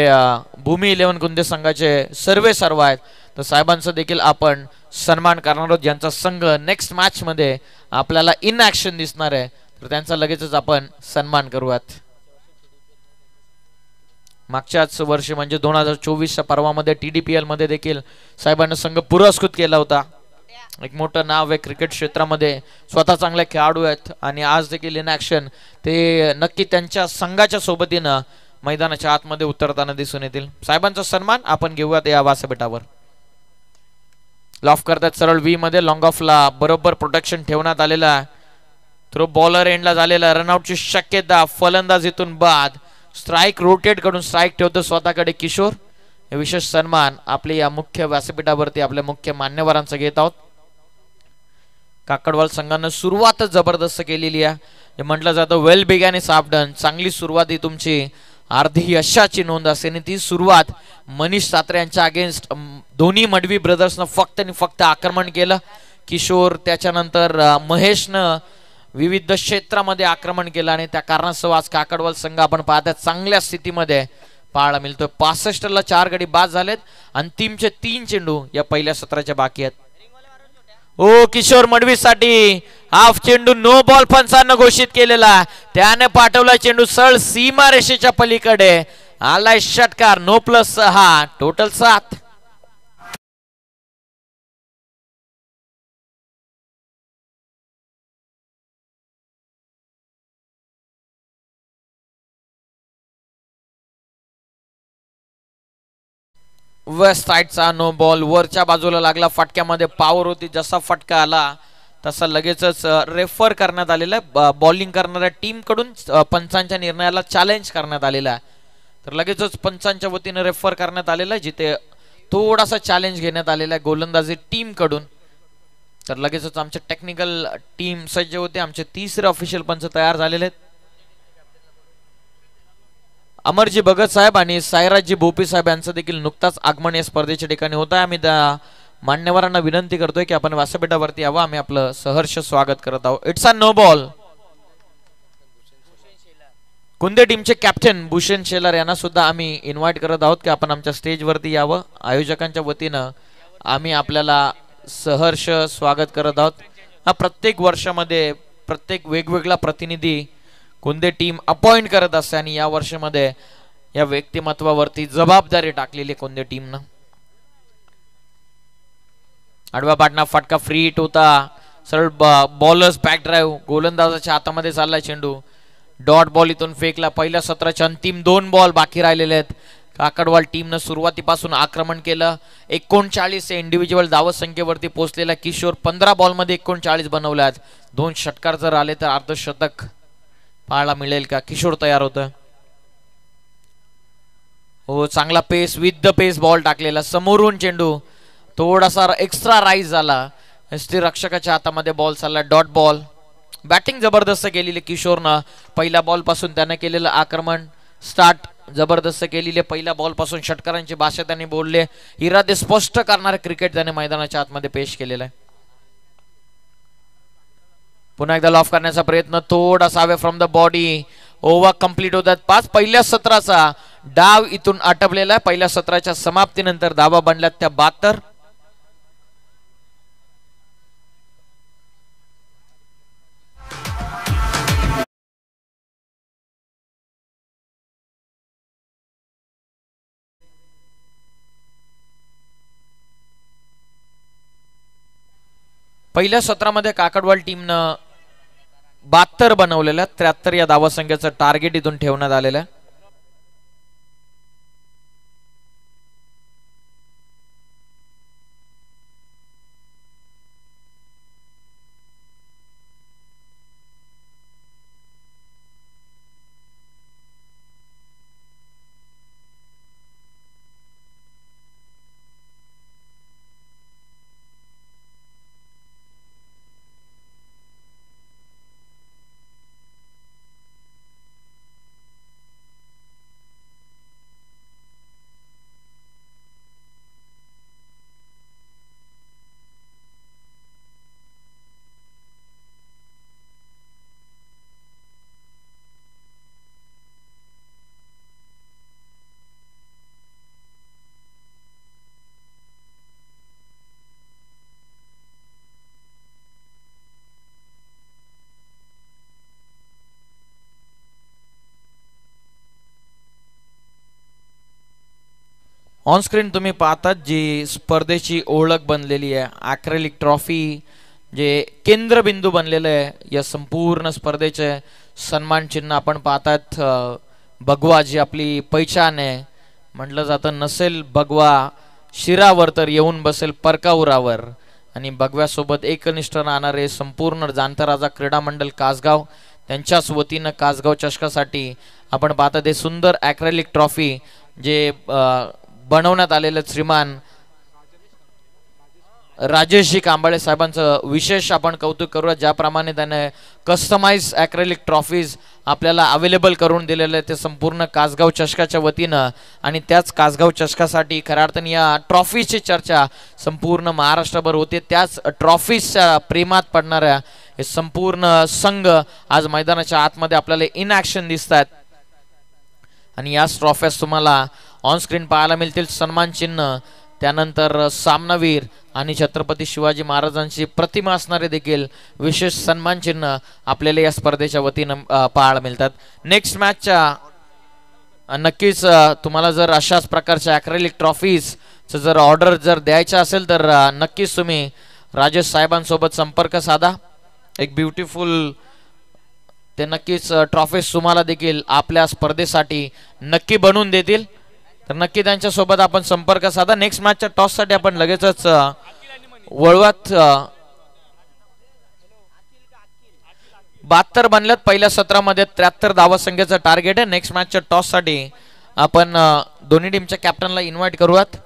भूमी 11 कुंदे संघाचे सर्व आहेत, तर साहेबांचा देखील आपण सन्मान करणार आहोत. ज्यांचा संघ नेक्स्ट मॅच मध्ये आपल्याला इन ऍक्शन दिसणार आहे, तर त्यांचा लगेचच आपण सन्मान करूयात. मागच्याच वर्षी म्हणजे 2024च्या पर्वामध्ये TDPL मध्ये देखील साहेबांना संघ पुरस्कृत केला होता. एक मोठं नाव आहे क्रिकेट क्षेत्रामध्ये, स्वतः चांगले खेळाडू आहेत आणि आज देखील इन ऍक्शन ते नक्की त्यांच्या संघाच्या सोबतीनं मैदानाच्या आतमध्ये उतरताना दिसून येतील. साहेबांचा सन्मान आपण घेऊयात या व्यासपीठावर. लॉफ करतात सरळ V मध्ये, लॉंग ऑफला बरोबर प्रोटेक्शन ठेवण्यात आलेला आहे. थ्रो बॉलर एंडला झालेला, रनआउटची शक्यता, फलंदाज इथून बाद, स्ट्राईक रोटेट कडून स्ट्राईक ठेवतो स्वतःकडे किशोर. हे विशेष सन्मान आपल्या या मुख्य व्यासपीठावरती आपल्या मुख्य मान्यवरांचा घेत आहोत. काकडवाल संघानं सुरुवातच जबरदस्त केलेली आहे. हे म्हटलं जातं वेल बिगॅन इज हाफ डन. चांगली सुरुवात ही तुमची अर्धी यशाची नोंद असते आणि ती सुरुवात मनीष सात्रे यांच्या अगेन्स्ट दोन्ही मडवी ब्रदर्सनं फक्त आणि फक्त आक्रमण केलं. किशोर त्याच्यानंतर महेशनं विविध क्षेत्रामध्ये आक्रमण केलं आणि त्या कारणास्तव आज काकडवाल संघ आपण पाहतात चांगल्या स्थितीमध्ये पाहायला मिळतोय. 65ला 4 गडी बाद झालेत. अंतिमचे 3 चेंडू या पहिल्या सत्राच्या बाकी आहेत. ओ किशोर मडवीसाठी हाफ चेंडू नो बॉल पंचांना घोषित केलेला, त्याने पाठवला चेंडू सरळ सीमा रेषेच्या पलीकडे, आलाय षटकार. 9+6 टोटल 7. वेस्ट साइडचा नो बॉल, वरच्या बाजूला लागला, फटक्यामध्ये पॉवर होती, जसा फटका आला तसा लगेचच रेफर करण्यात आलेला बॉलिंग करणाऱ्या टीम कडून पंचांच्या निर्णयाला चॅलेंज करण्यात आलेला आहे. तर लगेचच पंचांच्या वतीने रेफर करण्यात आलेला आहे, जिथे थोडासा चॅलेंज घेण्यात आलेला आहे गोलंदाजी टीम कडून. तर लगेचच आमचे टेक्निकल टीम सज्ज होते, आमचे तिसरे ऑफिशियल पंच तयार झालेले आहेत. अमरजी भगत साहेब आणि सायराजजी भोपी साहेब यांचं देखील नुकताच आगमन या स्पर्धेच्या ठिकाणी होत आहे. आम्ही त्या मान्यवरांना विनंती करतोय की आपण व्यासपीठावरती यावं, आम्ही आपलं सहर्ष स्वागत करत आहोत. It's a no ball. Kunde टीमचे कॅप्टन भूषण शेलार यांना सुद्धा आम्ही इन्व्हाइट करत आहोत की आपण आमच्या स्टेजवरती यावं. आयोजकांच्या वतीनं आम्ही आपल्याला सहर्ष स्वागत करत आहोत. हा प्रत्येक वर्षामध्ये प्रत्येक वेगवेगळा प्रतिनिधी कुंदे टीम अपॉइंट करत असते आणि या वर्षामध्ये या व्यक्तिमत्वावरती जबाबदारी टाकलेली कुंदे टीमनं. आडवा पाटणा फटका फ्री हिट होता, सरळ बॉलर्स बॅक ड्राईव्ह, गोलंदाजाच्या हातामध्ये चाललाय चेंडू, डॉट बॉल इथून फेकला. पहिल्या सत्राच्या अंतिम 2 बॉल बाकी राहिलेले आहेत. काकडवाल टीमनं सुरुवातीपासून आक्रमण केलं. 39 इंडिव्हिज्युअल धावत संख्येवरती पोहोचलेला किशोर 15 बॉलमध्ये 39 बनवल्यात. 2 षटकार जर आले तर अर्धशतक पाहायला मिळेल का? किशोर तयार होतं. हो, चांगला पेस विथ द पेस बॉल टाकलेला, समोरून चेंडू थोडासा एक्स्ट्रा राईज झाला, रक्षकाच्या हातामध्ये बॉल चालला, डॉट बॉल. बॅटिंग जबरदस्त केलेली किशोरनं. पहिल्या बॉल पासून त्याने केलेलं आक्रमण स्टार्ट जबरदस्त केलेली. पहिल्या बॉल पासून षटकारांची भाषा त्यांनी बोलले, इरादे स्पष्ट करणारे क्रिकेट त्याने मैदानाच्या आतमध्ये पेश केलेला आहे. पुन्हा एकदा लॉफ करण्याचा प्रयत्न, थोडासा away from the body. Over complete होतात 5. पहिल्या सत्राचा डाव इथून आटपलेला आहे. पहिल्या सत्राच्या समाप्तीनंतर धावा बनल्यात त्या 72. पहिल्या सत्रामध्ये काकडवाल टीमनं 72 बनवलेल्या, 73 या धावा संख्येचं टार्गेट इथून ठेवण्यात आलेलं आहे. ऑन स्क्रीन तुम्ही पाहतात जी स्पर्धेची ओळख बनलेली आहे, ॲक्रेलिक ट्रॉफी, जे केंद्रबिंदू बनलेलं आहे या संपूर्ण स्पर्धेचे सन्मान चिन्ह आपण पाहतात. भगवा जी आपली पैचान आहे, म्हटलं जातं नसेल भगवा शिरावर तर येऊन बसेल परकाउरावर. आणि भगव्यासोबत एकनिष्ठ राहणारे संपूर्ण जाणता राजा क्रीडा मंडळ कासगाव, त्यांच्याच वतीनं कासगाव चषकासाठी आपण पाहतात हे सुंदर ॲक्रेलिक ट्रॉफी जे बनवण्यात आलेलं श्रीमान राजेशजी कांबळे साहेबांचं विशेष आपण कौतुक करूया. ज्याप्रमाणे त्याने कस्टमाइज ॲक्रेलिक ट्रॉफीज आपल्याला अवेलेबल करून दिलेले ते संपूर्ण कासगाव चषकाच्या वतीनं. आणि त्याच कासगाव चषकासाठी खऱ्या अर्थाने या ट्रॉफीची चर्चा संपूर्ण महाराष्ट्रभर होते. त्याच ट्रॉफीजच्या प्रेमात पडणाऱ्या हे संपूर्ण संघ आज मैदानाच्या आतमध्ये आपल्याला इन ॲक्शन दिसत आहेत. आणि याच ट्रॉफीज तुम्हाला ऑन स्क्रीन पाहायला मिळतील. सन्मान चिन्ह त्यानंतर सामनावीर आणि छत्रपती शिवाजी महाराजांची प्रतिमा असणारे देखील विशेष सन्मान चिन्ह आपल्याला या स्पर्धेच्या वतीनं पाहायला मिळतात. नेक्स्ट मॅचच्या नक्कीच तुम्हाला जर अशाच प्रकारच्या ॲक्रेलिक ट्रॉफीज जर ऑर्डर जर द्यायचा असेल तर नक्कीच तुम्ही राजेश साहेबांसोबत संपर्क साधा. एक ब्युटिफुल ते नक्कीच ट्रॉफीज तुम्हाला देखील आपल्या स्पर्धेसाठी नक्की बनवून देतील. तर नक्की त्यांच्यासोबत आपण संपर्क साधा. नेक्स्ट मॅचच्या टॉससाठी आपण लगेचच वळवात 72 बनल्यात पहिल्या सत्रामध्ये. 73 धावा संख्येचं टार्गेट आहे. नेक्स्ट मॅचच्या टॉससाठी आपण दोन्ही टीमच्या कॅप्टनला इन्व्हाइट करूयात.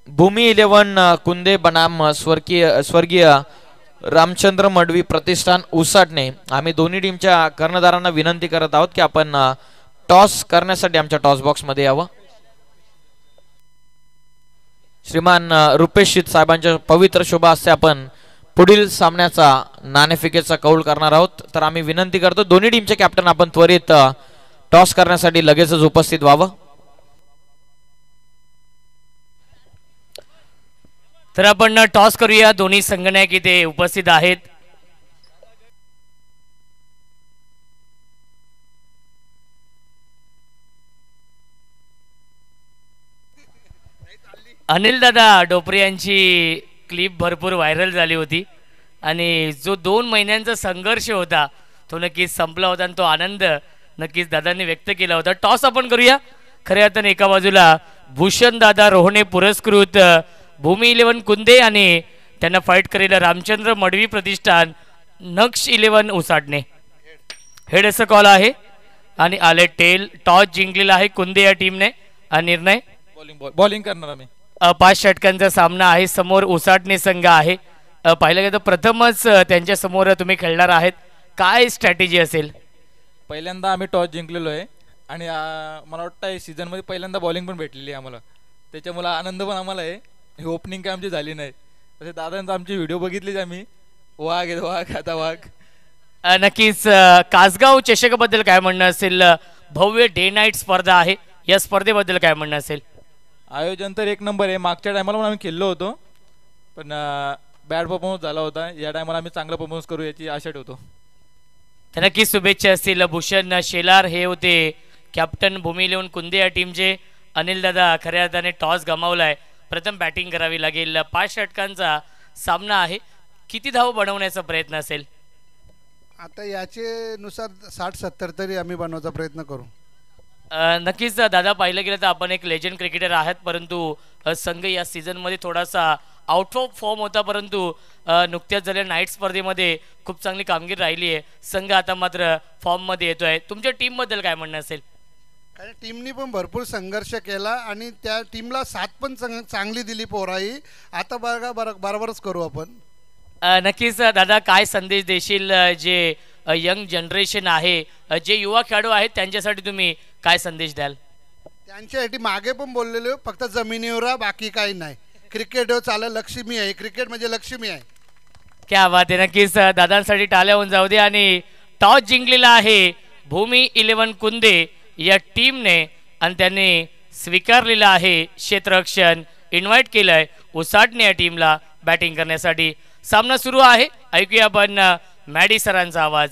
भूमी 11 कुंदे बनाम स्वर्गीय रामचंद्र मडवी प्रतिष्ठान उसाटणे. आम्ही दोन्ही टीमच्या कर्णधारांना विनंती करत आहोत की आपण टॉस करण्यासाठी आमच्या टॉस बॉक्स मध्ये यावं. श्रीमान रुपेश शीत साहेबांच्या पवित्र शुभ हस्ते आपण पुढील सामन्याचा नाणेफेकीचा कौल करणार आहोत. तर आम्ही विनंती करतो दोन्ही टीमचे कॅप्टन आपण त्वरित टॉस करण्यासाठी लगेचच उपस्थित व्हावं. तर आपण टॉस करूया. दोन्ही संघनायक इथे उपस्थित आहेत. अनिल दादा डोपरे यांची क्लिप भरपूर व्हायरल झाली होती आणि जो 2 महिन्यांचा संघर्ष होता तो नक्कीच संपला होता आणि तो आनंद नक्कीच दादांनी व्यक्त केला होता. टॉस आपण करूया. खऱ्या अर्थाने एका बाजूला भूषण दादा रोहणे पुरस्कृत भूमी 11 कुंदे आणि त्यांना फाईट करेल रामचंद्र मडवी प्रतिष्ठान नक्ष 11 उसाटणे. हेड असं कॉल आहे आणि आले टेल. टॉस जिंकलेला आहे कुंदे या टीमने. निर्णय बॉलिंग करणार आम्ही. 5 षटकांचा सामना आहे. समोर उसाटणे संघ आहे. पाहिलं गेलं तर प्रथमच त्यांच्या समोर तुम्ही खेळणार आहेत. काय स्ट्रॅटेजी असेल? पहिल्यांदा आम्ही टॉस जिंकलेलो आहे आणि मला वाटतं सीझनमध्ये पहिल्यांदा बॉलिंग पण भेटलेली आहे आम्हाला. त्याच्यामुळे आनंद पण आम्हाला आहे. ही ओपनिंग काय आमची झाली नाही. तसे दादांचा आमची व्हिडिओ बघितलीच आम्ही. वाघ आहे वाघ आता वाघ. नक्कीच कासगाव चषकाबद्दल काय म्हणणं असेल? भव्य डे नाईट स्पर्धा आहे. या स्पर्धेबद्दल काय म्हणणं असेल? आयोजन तर एक नंबर आहे. मागच्या टायमाला पण आम्ही खेळलो होतो पण बॅड परफॉर्मन्स झाला होता. या टायमाला आम्ही चांगला परफॉर्मन्स करू याची आशा ठेवतो. तर नक्कीच शुभेच्छा असतील. भूषण शेलार हे होते कॅप्टन भूमी 11 कुंदे या टीमचे. अनिल दादा खऱ्या अर्थाने टॉस गमावलाय. प्रथम बॅटिंग करावी लागेल. 5 षटकांचा सामना आहे. किती धाव बनवण्याचा प्रयत्न असेल? आता याचे नुसार 60-70 तरी आम्ही बनवायचा प्रयत्न करू. नक्कीच दादा पाहिलं गेलं तर आपण एक लेजंड क्रिकेटर आहात परंतु संघ या सीझनमध्ये थोडासा आउट ऑफ फॉर्म होता परंतु नुकत्याच झालेल्या नाईट स्पर्धेमध्ये खूप चांगली कामगिरी राहिली आहे. संघ आता मात्र फॉर्ममध्ये येतो आहे. तुमच्या टीमबद्दल काय म्हणणं असेल? कारण टीमनी पण भरपूर संघर्ष केला आणि त्या टीमला साथ पण चांगली दिली पोराई. आता बरोबरच करू आपण. नक्कीच दादा काय संदेश देशील जे यंग जनरेशन आहे जे युवा खेळाडू आहेत त्यांच्यासाठी तुम्ही काय संदेश द्याल? त्यांच्यासाठी मागे पण बोललेलो फक्त जमिनीवर बाकी काही नाही. क्रिकेट चालेल. लक्ष्मी आहे. क्रिकेट म्हणजे लक्ष्मी आहे. क्या बात आहे. नक्कीच दादांसाठी टाळ्या होऊन जाऊ दे. आणि टॉस जिंकलेला आहे भूमी 11 कुंदे या टीमने आणि त्यांनी स्वीकारलेला आहे क्षेत्ररक्षण. इन्व्हाइट केलंय उसाटणे या टीमला बॅटिंग करण्यासाठी. सामना सुरू आहे. ऐकूया आपण मॅडी सरांचा आवाज.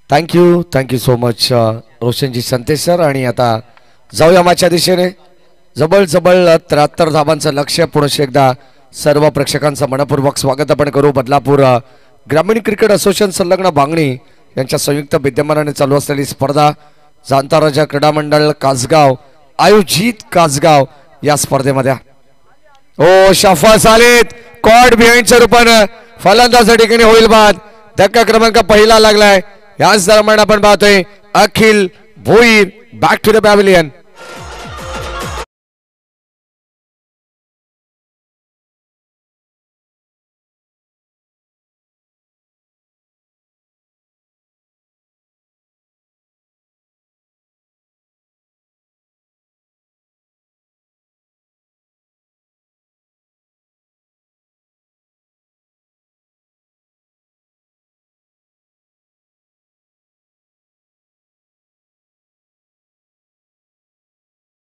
Thank you so much Roshanji Santesh sir. आणि आता जाऊया माच्या दिशेने. जबळ 73 धावांचं लक्ष्य. पुन्हा एकदा सर्व प्रेक्षकांचं मनपूर्वक स्वागत आपण करू. बदलापूर ग्रामीण क्रिकेट असोसिएशन संलग्न बांगणी यांच्या संयुक्त विद्यमानाने चालू असलेली स्पर्धा जाणता राजा क्रीडा मंडळ कासगाव आयोजित कासगाव या स्पर्धेमध्ये ओ शफास आलेत. कॉड बिहाइंडच्या रूपानं फलंदाज ठिकाणी होईल बाद. धक्का क्रमांक पहिला लागलाय. याच दरम्यान आपण पाहतोय Akhil Bhoir back to the pavilion.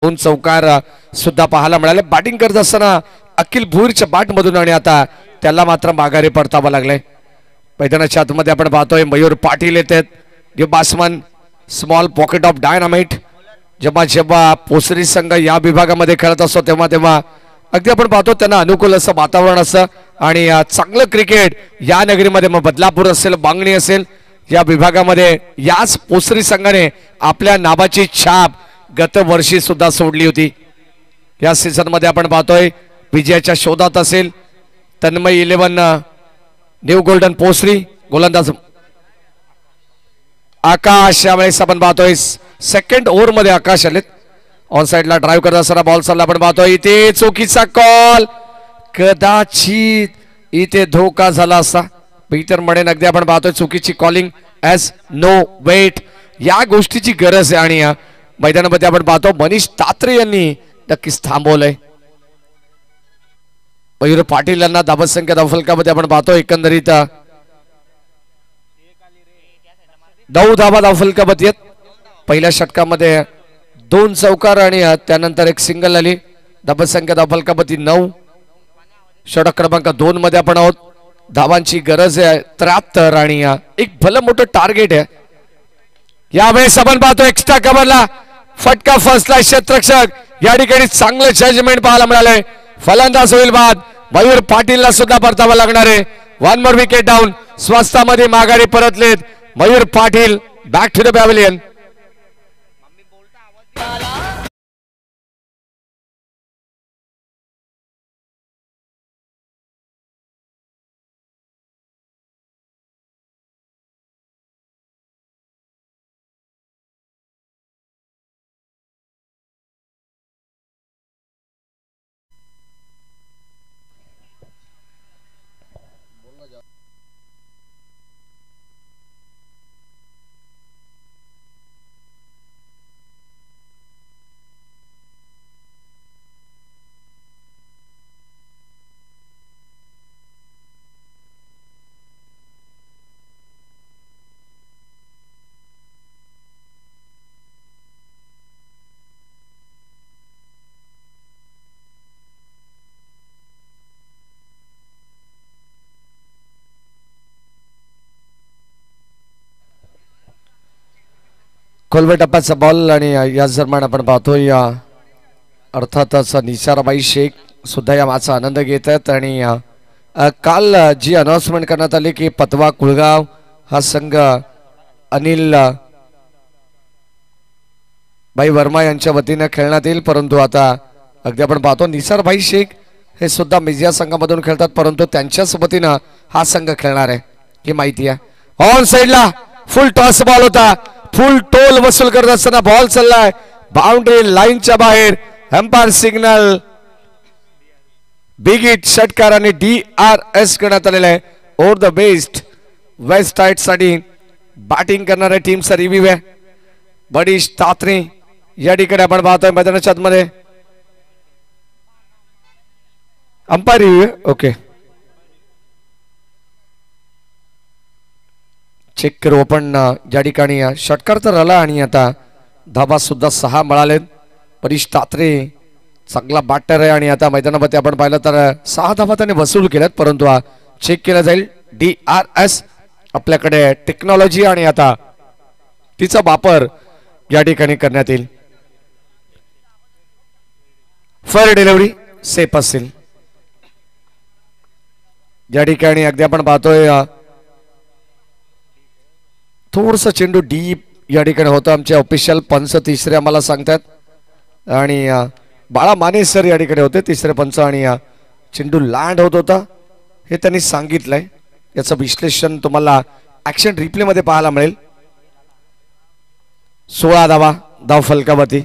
दोन चौकार सुद्धा पाहायला मिळाले. बॅटिंग करत असताना अखिल भुईरच्या बॅट मधून आणि आता त्याला मात्र माघारी परतावं लागलंय. मैदानाच्या आतमध्ये आपण पाहतोय मयूर पाटील येतात. Give batsman small pocket of dynamite. जेव्हा पोसरी संघ या विभागामध्ये खेळत असतो तेव्हा अगदी आपण पाहतो त्यांना अनुकूल असं वातावरण असतं आणि चांगलं क्रिकेट या नगरीमध्ये मग बदलापूर असेल बांगणी असेल या विभागामध्ये याच पोसरी संघाने आपल्या नावाची छाप गत वर्षी सुद्धा सोडली होती. या सीझन मध्ये आपण पाहतोय विजयाच्या शोधात असेल तन्मय 11 न्यू गोल्डन पोसरी. गोलंदाज आकाश यावेळेस आपण पाहतोय सेकंड ओव्हर मध्ये आकाश आलेत. ऑन साइडला ड्राईव्ह करत असताना बॉल चालला आपण पाहतोय इथे चुकीचा कॉल. कदाचित इथे धोका झाला असता. पीटर म्हणेन अगदी आपण पाहतोय चुकीची कॉलिंग ॲज नो वेट. या गोष्टीची गरज आहे आणि मैदानामध्ये आपण पाहतो मनीष तात्रे यांनी नक्कीच थांबवलंय. मयूर पाटील यांना धाबत संख्या धावफलकामध्ये आपण पाहतो एकंदरीत 9 धावा धावफलकामध्ये आहेत. पहिल्या षटकामध्ये 2 चौकार आणि त्यानंतर एक सिंगल आली. धाबत संख्या धावफलकामध्ये 9. षटक क्रमांक 2 मध्ये आपण आहोत. धावांची गरज आहे 73 आणि एक भलं मोठं टार्गेट आहे. यावेळेस आपण पाहतो एक्स्ट्रा कव्हरला फटका फसला क्षेत्ररक्षक. या ठिकाणी चांगलं जजमेंट पाहायला मिळालंय. फलंदाज होईल बाद. मयूर पाटीलला सुद्धा परतावा लागणार आहे. 1 मोर विकेट डाऊन. स्वस्तामध्ये माघारी परतलेत Mayur Patil. Back to the pavilion. खोलवे टप्प्याचा बॉल आणि याच दरम्यान आपण पाहतो या अर्थातच निसारबाई शेख सुद्धा या मॅचचा आनंद घेत आहेत. आणि काल जी अनाउन्समेंट करण्यात आली की पतवा कुळगाव हा संघ अनिल भाई वर्मा यांच्या वतीने खेळण्यात येईल. परंतु आता अगदी आपण पाहतो निसारबाई शेख हे सुद्धा मिजिया संघामधून खेळतात परंतु त्यांच्याच वतीनं हा संघ खेळणार आहे ही माहिती आहे. ऑन साइडला फुल टॉस बॉल होता. फुल टोल वसूल करत असताना बॉल चाललाय बाउंड्री लाईनच्या बाहेर. एम्पायर सिग्नल बिग हिट षटकार आणि DRS करण्यात आलेला आहे. Over the best west side साठी बॅटिंग करणाऱ्या टीमचा रिव्ह्यू आहे. मनीष तात्रे या ठिकाणी आपण पाहतोय मैदानाच्या आतमध्ये अंपायर रिव्ह्यू. ओके चेक करू आपण. ज्या ठिकाणी षटकार तर आला आणि आता धाबा सुद्धा 6 मिळालेत. मनीष तात्रे चांगला बॅटर आहे आणि आता मैदानामध्ये आपण पाहिलं तर 6 धाबा त्याने वसूल केल्यात परंतु चेक केला जाईल. DRS आपल्याकडे टेक्नॉलॉजी आणि आता तिचा वापर या ठिकाणी करण्यात येईल. फेअर डिलिव्हरी सेफ असेल. या ठिकाणी अगदी आपण पाहतोय थोडस चेंडू डीप या ठिकाणी होतं. आमचे ऑफिशियल पंच तिसरे आम्हाला सांगतात आणि बाळा माने सर या ठिकाणी होते तिसरे पंच आणि चेंडू लँड होत होता हे त्यांनी सांगितलंय. याचं विश्लेषण तुम्हाला ऍक्शन रिप्ले मध्ये पाहायला मिळेल. 16 धावा धाव फलकावरती.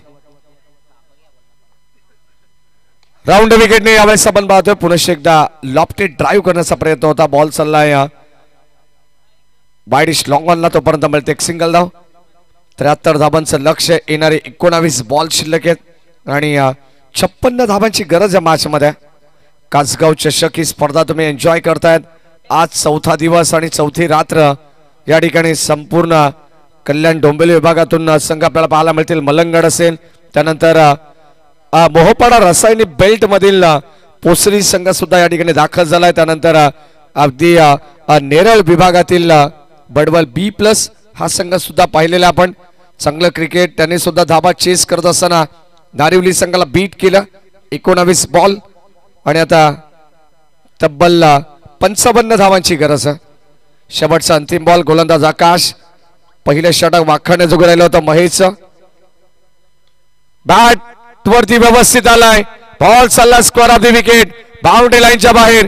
राऊंड विकेटने यावेळेस आपण पाहतोय पुन्हा एकदा लॉफ्टेड ड्राईव्ह करण्याचा प्रयत्न होता. बॉल चाललाय बायडिश लॉंग ऑनला तोपर्यंत मिळते एक सिंगल धाव. 73 धाबांचं लक्ष. येणारे 19 बॉल शिल्लक आहेत आणि 56 धाबांची गरज आहे मॅच मध्ये. कासगाव चषक ही स्पर्धा तुम्ही एन्जॉय करतायत. आज 4था दिवस आणि 4थी रात्र या ठिकाणी संपूर्ण कल्याण डोंबिवली विभागातून संघ आपल्याला पाहायला मिळतील. मलंगड असेल त्यानंतर मोहपाडा रसायनी बेल्ट मधील पोसरी संघ सुद्धा या ठिकाणी दाखल झालाय. त्यानंतर अगदी नेरळ विभागातील बडवल B+ हा संघ सुद्धा पाहिलेला आपण. चांगलं क्रिकेट त्यांनी सुद्धा धाबा चेस करत असताना नारिवली संघाला बीट केलं. 19 बॉल आणि आता तब्बल 55 धावांची गरज आहे. शेवटचा अंतिम बॉल गोलंदाज आकाश. पहिलं षटक वाखाणण्याजोगं राहिलं होतं महेशचं. बॅट वरती व्यवस्थित आलाय. बॉल चालला square off the wicket. Boundary लाईनच्या बाहेर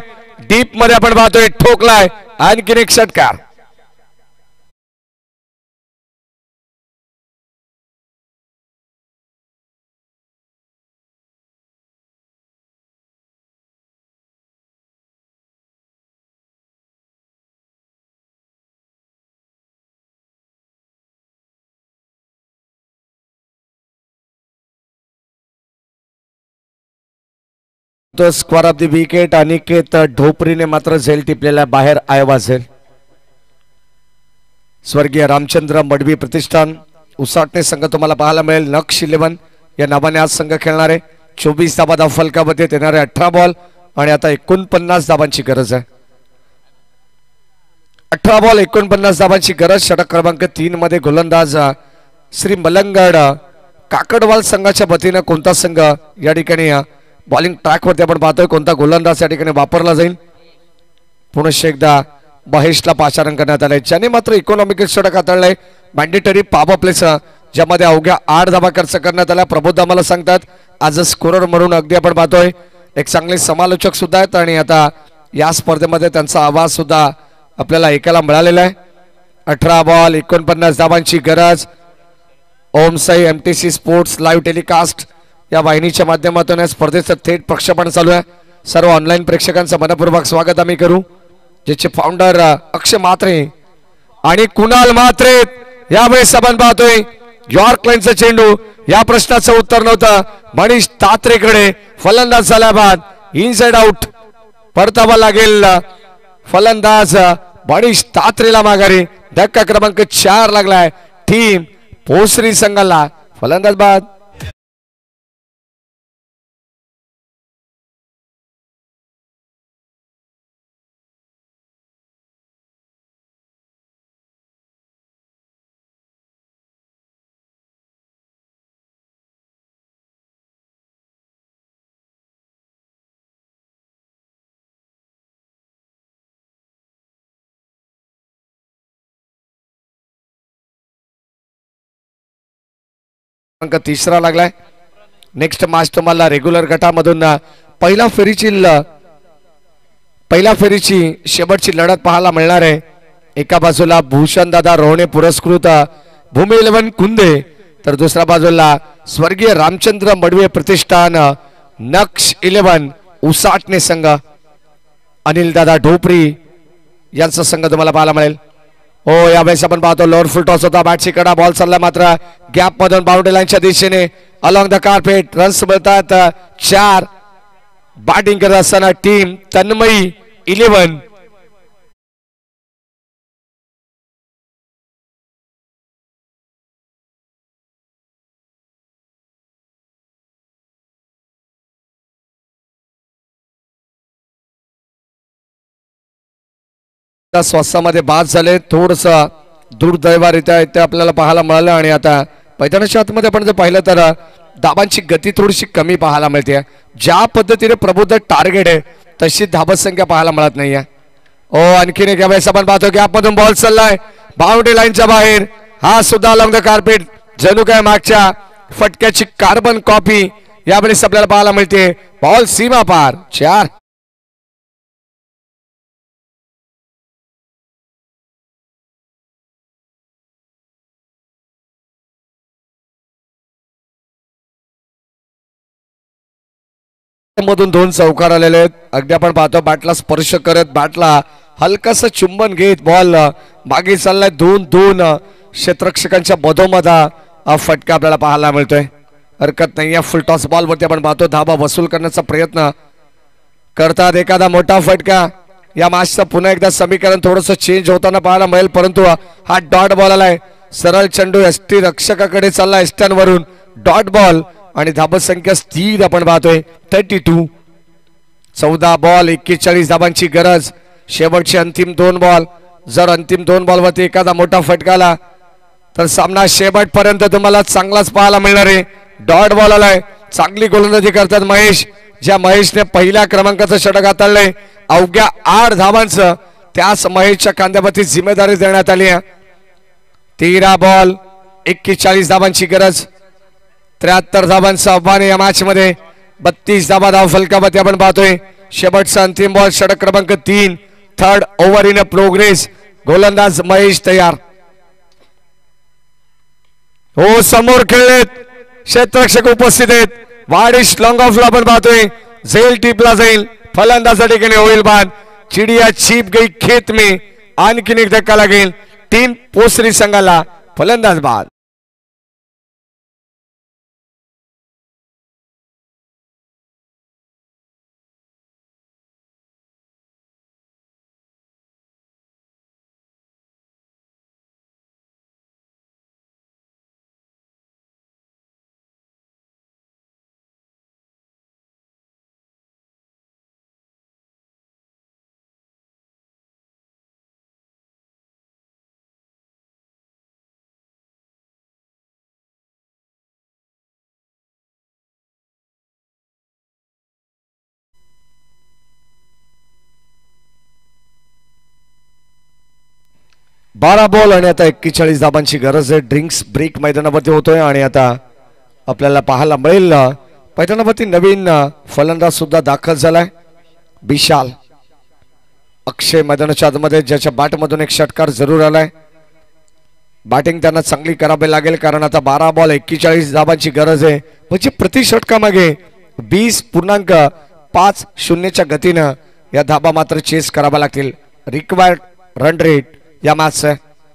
डीप मध्ये आपण पाहतोय ठोकलाय. आणखीन एक षटकार. तो square off the wicket. Aniket ढोपरीने मात्र झेल टिपलेला बाहेर आयवा झेल. स्वर्गीय रामचंद्र मडवी प्रतिष्ठान उसाटणे संघ तुम्हाला पाहायला मिळेल. नक्ष 11 या नावाने आज संघ खेळणार आहे. 24 धाबा फलकामध्ये येणारे 18 बॉल आणि आता 49 धाबांची गरज आहे. 18 बॉल 49 धाबांची गरज. षटक क्रमांक 3 मध्ये गोलंदाज श्री मलंगड काकडवाल संघाच्या वतीने कोणता संघ या ठिकाणी बॉलिंग ट्रॅक वरती आपण पाहतोय. कोणता गोलंदाज या ठिकाणी वापरला जाईल. पुनश्च एकदा महेशला पाचारण करण्यात आलंय. ज्याने मात्र इकॉनॉमिकल षटक हाताळलंय. मॅन्डेटरी पॉवर प्लेस ज्यामध्ये अवघ्या 8 धाबा खर्च करण्यात आला. प्रबोध आम्हाला सांगतात आज स्कोरर म्हणून अगदी आपण पाहतोय एक चांगले समालोचक सुद्धा आहेत आणि आता या स्पर्धेमध्ये त्यांचा आवाज सुद्धा आपल्याला ऐकायला मिळालेला आहे. 18 बॉल 49 धाबांची गरज. Om Sai MTC sports live telecast या वाहिनीच्या माध्यमातून या स्पर्धेचं थेट प्रक्षेपण चालू आहे. सर्व ऑनलाईन प्रेक्षकांचं मनपूर्वक स्वागत आम्ही करू. ज्याचे फाउंडर अक्षय म्हात्रे आणि कुणाल म्हात्रे. यावेळेस आपण पाहतोय यॉर्क लाईनचा चेंडू. या प्रश्नाचं उत्तर नव्हतं. मनीष तात्रेकडे फलंदाज झाल्या बाद इनसाइड आउट. परतावा लागेल फलंदाज मनीष तात्रेला माघारी. धक्का क्रमांक 4 लागलाय. टीम पोसरी संघाला फलंदाज बाद. अंक 3रा लागलाय. नेक्स्ट मॅच तुम्हाला रेग्युलर गटामधून पहिल्या फेरीची शेवटची लढत पाहायला मिळणार आहे. एका बाजूला भूषण दादा रोहणे पुरस्कृत भूमी 11 कुंदे तर दुसऱ्या बाजूला स्वर्गीय रामचंद्र मडवे प्रतिष्ठान नक्ष 11 उसाटणे संघ. अनिल दादा ढोपरी यांचा संघ तुम्हाला पाहायला मिळेल. हो यावेळेस आपण पाहतो लोअर फुल टॉस होता. बॅटची कडा. बॉल चालला मात्र गॅप मधून बाउंड्री लाईनच्या दिशेने अलॉंग द कार्पेट. रन्स मिळतात 4. बॅटिंग करत असताना टीम तन्मयी 11 श्वासामध्ये बाद झाले. थोडस दुर्दैवारित्या इथे आपल्याला पाहायला मिळालं आणि आता मैदानाच्या आतमध्ये आपण जर पाहिलं तर धाबांची गती थोडीशी कमी पाहायला मिळते. ज्या पद्धतीने प्रबोध टार्गेट आहे तशी धाबत संख्या पाहायला मिळत नाहीये. आणखीन एक वेळेस आपण पाहतो की आतमधून बॉल चाललाय बाउंड्री लाईनच्या बाहेर. हा सुद्धा अलॉंग द कार्पेट. जणू काय मागच्या फटक्याची कार्बन कॉपी यावेळेस आपल्याला पाहायला मिळते. बॉल सीमा पार 4. मधून 2 चौकार आलेले आहेत. अगदी आपण पाहतो बॅटला स्पर्श करत बॅटला हलकासा चुंबन घेत बॉल मागे चाललाय. 2-2 क्षेत्ररक्षकांच्या मधोमध फटका आपल्याला पाहायला मिळतोय. हरकत नाही. या फुल टॉस बॉल वरती आपण पाहतो धाबा वसूल करण्याचा प्रयत्न करतात. एखादा मोठा फटका. या मॅचचं पुन्हा एकदा समीकरण थोडस चेंज होताना पाहायला मिळेल परंतु हा डॉट बॉल आलाय. सरळ चेंडू एसटी रक्षकाकडे चालला. एस्टन वरून डॉट बॉल आणि धाबा संख्या स्थिर आपण पाहतोय 32. 14 बॉल 41 धाबांची गरज. शेवटचे अंतिम 2 बॉल. जर अंतिम 2 बॉलवरती एखादा मोठा फटका आला तर सामना शेवटपर्यंत तुम्हाला चांगलाच पाहायला मिळणार आहे. डॉट बॉल आलाय. चांगली गोलंदाजी करतात महेश. ज्या महेशने पहिल्या क्रमांकाचं षटक हाताळलंय अवघ्या 8 धावांचं त्याच महेशच्या खांद्यावरती जिम्मेदारी देण्यात आली आहे. 13 बॉल 41 धावांची गरज. 73 धावांचं आव्हान या मॅच मध्ये. 32 धावा धाव फलकावरती आपण पाहतोय. शेवटचा अंतिम बॉल षटक क्रमांक 3. Third over in progress. गोलंदाज महेश तयार. हो समोर खेळलेत. क्षेत्ररक्षक उपस्थित आहेत. वाडिश लॉंग ऑफला आपण पाहतोय. झेल टिपला जाईल. फलंदाजा ठिकाणी होईल बाद. चिडिया चीप गई खेत में. आणखीन एक धक्का लागेल. टीम पोसरी संघाला फलंदाज बाद. बारा बॉल आणि आता 41 धाबांची गरज आहे. ड्रिंक्स ब्रेक मैदानावरती होतोय आणि आता आपल्याला पाहायला मिळेल मैदानावरती नवीन फलंदाज सुद्धा दाखल झालाय. विशाल अक्षय मैदानाच्या आतमध्ये ज्याच्या बॅटमधून एक षटकार जरूर आलाय. बॅटिंग त्यांना चांगली करावी लागेल कारण आता 12 बॉल 41 धाबांची गरज आहे. म्हणजे प्रति षटकामागे 20.50च्या गतीनं या धाबा मात्र चेस कराव्या लागतील. रिक्वायर्ड रन रेट या मॅच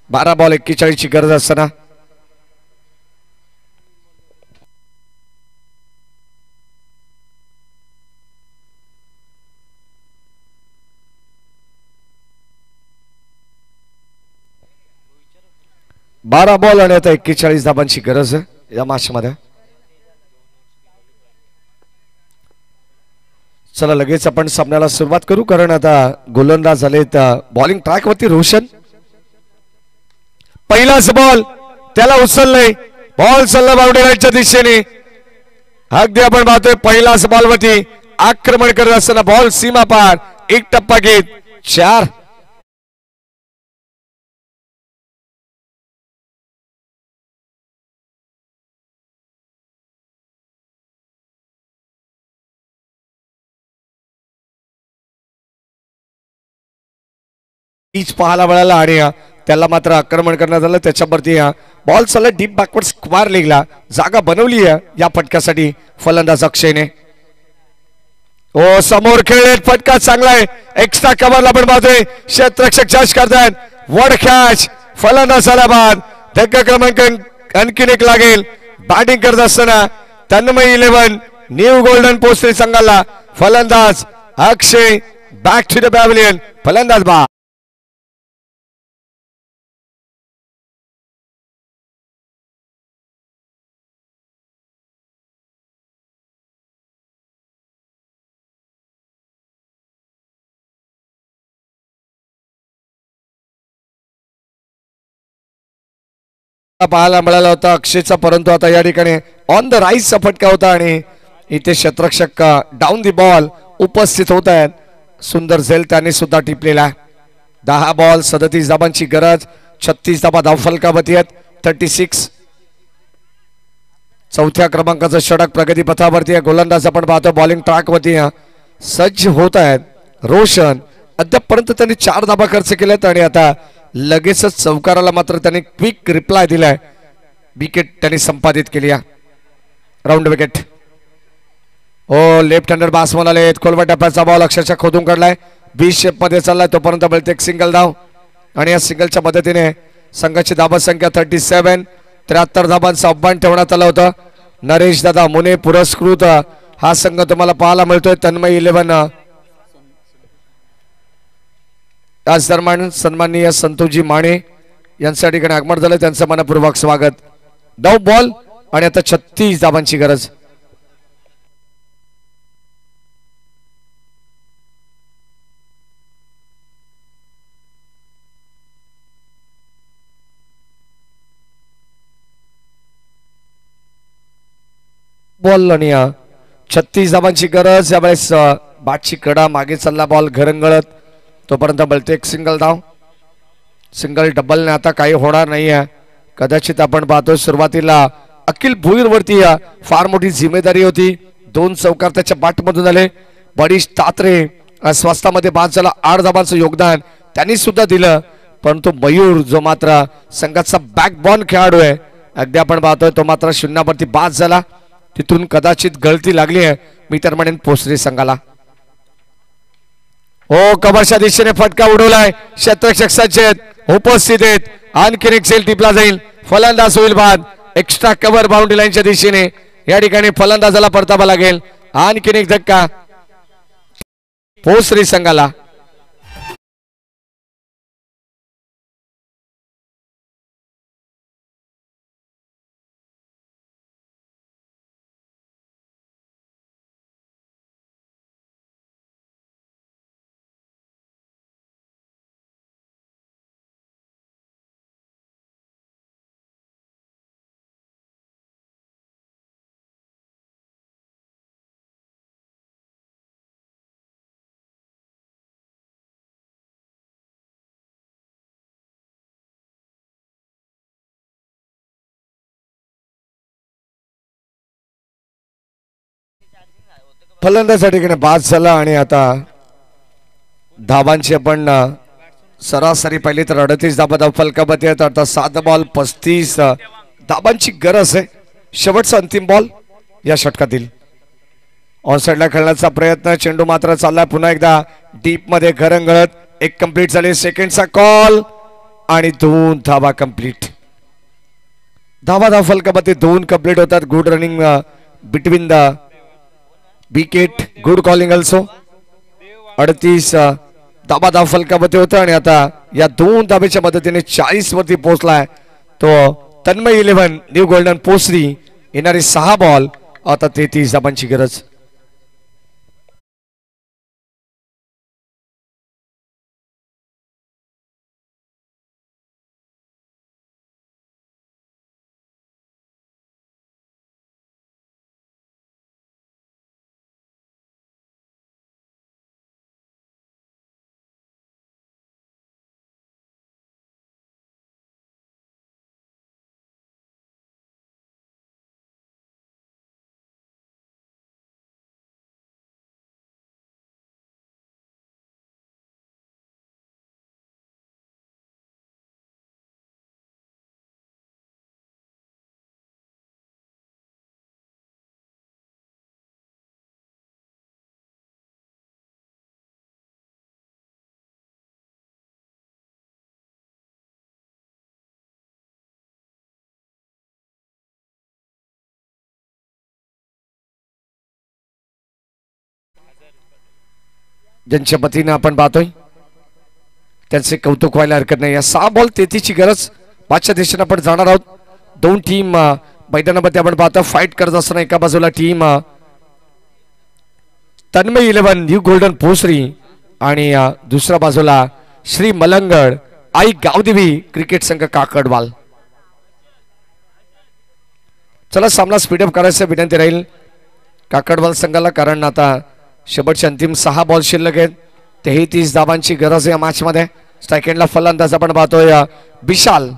12 बॉल 41ची गरज असताना बारा बॉल आणि आता 41 धाबांची गरज या मॅच मध्ये. चला लगेच आपण सामन्याला सुरुवात करू कारण आता गोलंदाज झालेत बॉलिंग ट्रॅक वरती. रोशन पहिलाच बॉल त्याला उचललंय. बॉल चालला बाउंड्री लाईनच्या दिशेने. अगदी आपण पाहतोय पहिलाच बॉल वरती आक्रमण करत असताना बॉल सीमा पार. एक टप्पा घेत 4. पाहायला मिळाला आणि त्याला मात्र आक्रमण करण्यात आलं. त्याच्यावरती बॉल चालला डीप बॅकवर्ड स्क्वायर लेगला. जागा बनवली आहे या फटक्यासाठी फलंदाज अक्षयने. ओ समोर खेळले. फटका चांगला आहे. एक्स्ट्रा कव्हरला पण पाहतोय. क्षेत्ररक्षक जज करतात. वड कॅच. फलंदाज आला बाद. धक्का क्रमांक आणखीन एक लागेल. बॅटिंग करत असताना तन्मय 11 न्यू गोल्डन पोस्टरी संघाला फलंदाज Akshay. Back to the pavilion. फलंदाज बाद. पाहायला मिळाला होता अक्षयचा परंतु आता या ठिकाणी ऑन द राईजचा फटका होता आणि इथे क्षेत्ररक्षक डाऊन दी बॉल उपस्थित होत आहेत. सुंदर झेल त्यांनी सुद्धा टिपलेला. 10 बॉल 37 धाबांची गरज. 36 धाबा धाव फलकावरती आहेत. 36. चौथ्या क्रमांकाचं षटक प्रगतीपथावरती आहे. गोलंदाज आपण पाहतो बॉलिंग ट्रॅक वरती सज्ज होत आहेत. रोशन अद्यापपर्यंत त्यांनी 4 धाबा खर्च केलेत आणि आता लगेचच चौकाराला मात्र त्यांनी क्विक रिप्लाय दिलाय. विकेट त्यांनी संपादित केली. Round wicket. Oh left hander batsman आले. खोलवा टप्प्याचा बॉल अक्षरशः खोदून काढलाय. 20 शेप मध्ये चाललाय. तोपर्यंत मिळते एक सिंगल धाव आणि या सिंगलच्या मदतीने संघाची धाबा संख्या 37. 73 धाबांचं आव्हान ठेवण्यात आलं होतं. नरेश दादा मुने पुरस्कृत हा संघ तुम्हाला पाहायला मिळतोय. तन्मय 11 आज दरम्यान सन्माननीय संतोषजी माने यांच्या ठिकाणी आगमन झालं. त्यांचं मनपूर्वक स्वागत. 9 बॉल आणि आता 36 धाबांची गरज. बॉल आणि 36 धावांची गरज. यावेळेस बाटची कडा मागे चालला बॉल घरंगळत, तोपर्यंत बोलते एक सिंगल धाव. सिंगल डबलने आता काही होणार नाहीये. कदाचित आपण पाहतो सुरुवातीला अखिल भोईरवरती फार मोठी जिम्मेदारी होती. 2 चौकार त्याच्या बाटमधून आले. बडीश तात्रे स्वस्तामध्ये बाद झाला. 8 धावांचं योगदान त्यांनी सुद्धा दिलं, परंतु मयूर जो मात्र संघाचा बॅकबॉन खेळाडू आहे, अगदी आपण पाहतोय तो मात्र शून्यावरती बाद झाला. तिथून कदाचित गळती लागली आहे मी तर म्हणेन पोसरी संघाला. हो, कव्हरच्या दिशेने फटका उडवलाय. क्षेत्ररक्षक सज्ज आहेत, उपस्थित आहेत. आणखीन एक सेल टिपला जाईल. फलंदाज होईल बाद. एक्स्ट्रा कव्हर बाउंड्री लाईनच्या दिशेने या ठिकाणी फलंदाजाला परतावा लागेल. आणखीन एक धक्का पोसरी संघाला. फलंदाज या ठिकाणी बाद झाला आणि आता धावांची आपण सरासरी पाहिली तर 38 धावा फलकामध्ये आहेत. आता 7 बॉल 35 धावांची गरज आहे. शेवटचा अंतिम बॉल या षटकातील. ऑन साइडला खेळण्याचा प्रयत्न, चेंडू मात्र चाललाय पुन्हा एकदा डीप मध्ये घरंगळत. एक कंप्लीट झाले. सेकंडचा कॉल आणि 2 धावा कंप्लीट. धावा फलकामध्ये 2 कंप्लीट होतात. Good running between the wicket, good calling also. 38 धावा फलकामध्ये होता आणि आता या 2 धावेच्या मदतीने 40 वरती पोहोचलाय तो तन्मय 11 न्यू गोल्डन पोसरी. येणारे 6 बॉल आता 33 धावांची गरज. ज्यांच्या पतीने आपण पाहतोय त्यांचे कौतुक व्हायला हरकत नाही. या 6 बॉल 33 ची गरज. पाचच्या दिशेने आपण जाणार आहोत. 2 टीम मैदानामध्ये आपण पाहतो फाईट करत असताना एका बाजूला team Tanmay 11 new golden Posari आणि दुसऱ्या बाजूला श्री मलंगड आई गावदेवी क्रिकेट संघ काकडवाल. चला सामना स्पीडअप करायचा विनंती राहील काकडवाल संघाला, कारण आता शेवटचे अंतिम 6 बॉल शिल्लक आहेत. 33 धावांची गरज आहे या मॅच मध्ये. सेकंडला फलंदाज आपण पाहतोय विशाल.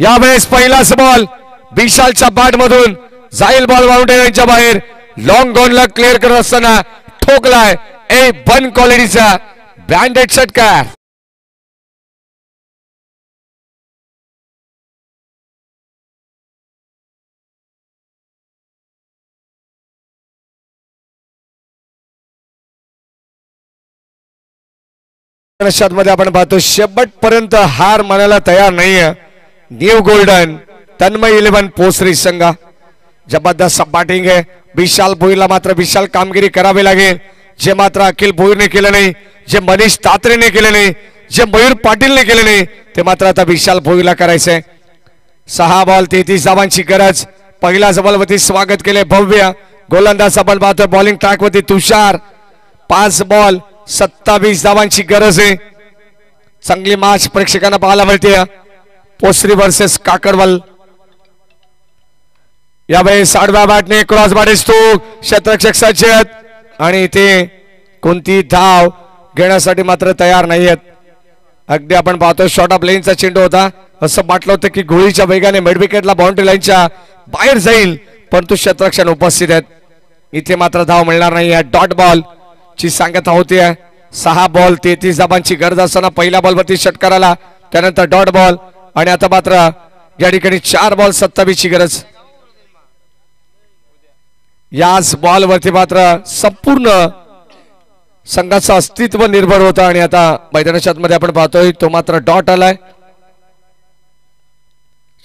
यावेळेस पहिलाच बॉल विशालच्या बॅट मधून जाईल. बॉल बाउंड्रीच्या बाहेर. लॉंग गॉनला क्लिअर करत असताना ठोकलाय A1 क्वालिटीचा ब्रँडेड षटकार. मध्ये आपण पाहतो शेवटपर्यंत हार मानायला तयार नाहीये न्यू गोल्डन तन्मय 11 पोसरी संघ. जबरदस्त बॅटिंग आहे. विशाल भोईरला मात्र विशाल कामगिरी करावी लागेल, जे मात्र अखिल भोईरने केलं नाही, जे मनीष तात्रेने केलं नाही, जे मयूर पाटीलने केलं नाही, ते मात्र आता विशाल भोईरला करायचंय. 6 बॉल 33 धावांची गरज. पहिला जबलवती स्वागत केले भव्य. गोलंदाज आपण पाहतोय बॉलिंग ट्रॅक वरती तुषार. 5 बॉल 27 धावांची गरज आहे. चांगली मॅच प्रेक्षकांना पाहायला मिळते. पोसरी वर्सेस काकडवाल. यावेळेस आडव्या बॅटने क्रॉस बॉडी स्ट्रोक, क्षेत्ररक्षक सज्ज आणि ते कोणती धाव घेण्यासाठी मात्र तयार नाही आहेत. अगदी आपण पाहतो शॉर्ट ऑफ लेनचा चेंडू होता, असं वाटलं होतं की गोळीच्या वेगाने मिड विकेटला बाउंड्री लाईनच्या बाहेर जाईल, परंतु क्षेत्ररक्षण उपस्थित आहेत. इथे मात्र धाव मिळणार नाही आहे. डॉट बॉल ची सांगता होती. 6 बॉल 33 धावांची गरज असताना पहिल्या बॉलवरती षटकार आला, त्यानंतर डॉट बॉल आणि आता मात्र या ठिकाणी 4 बॉल 27 ची गरज. याच बॉलवरती मात्र संपूर्ण संघाचं अस्तित्व निर्भर होतं आणि आता मैदानाच्या आतमध्ये आपण पाहतोय तो मात्र डॉट आलाय.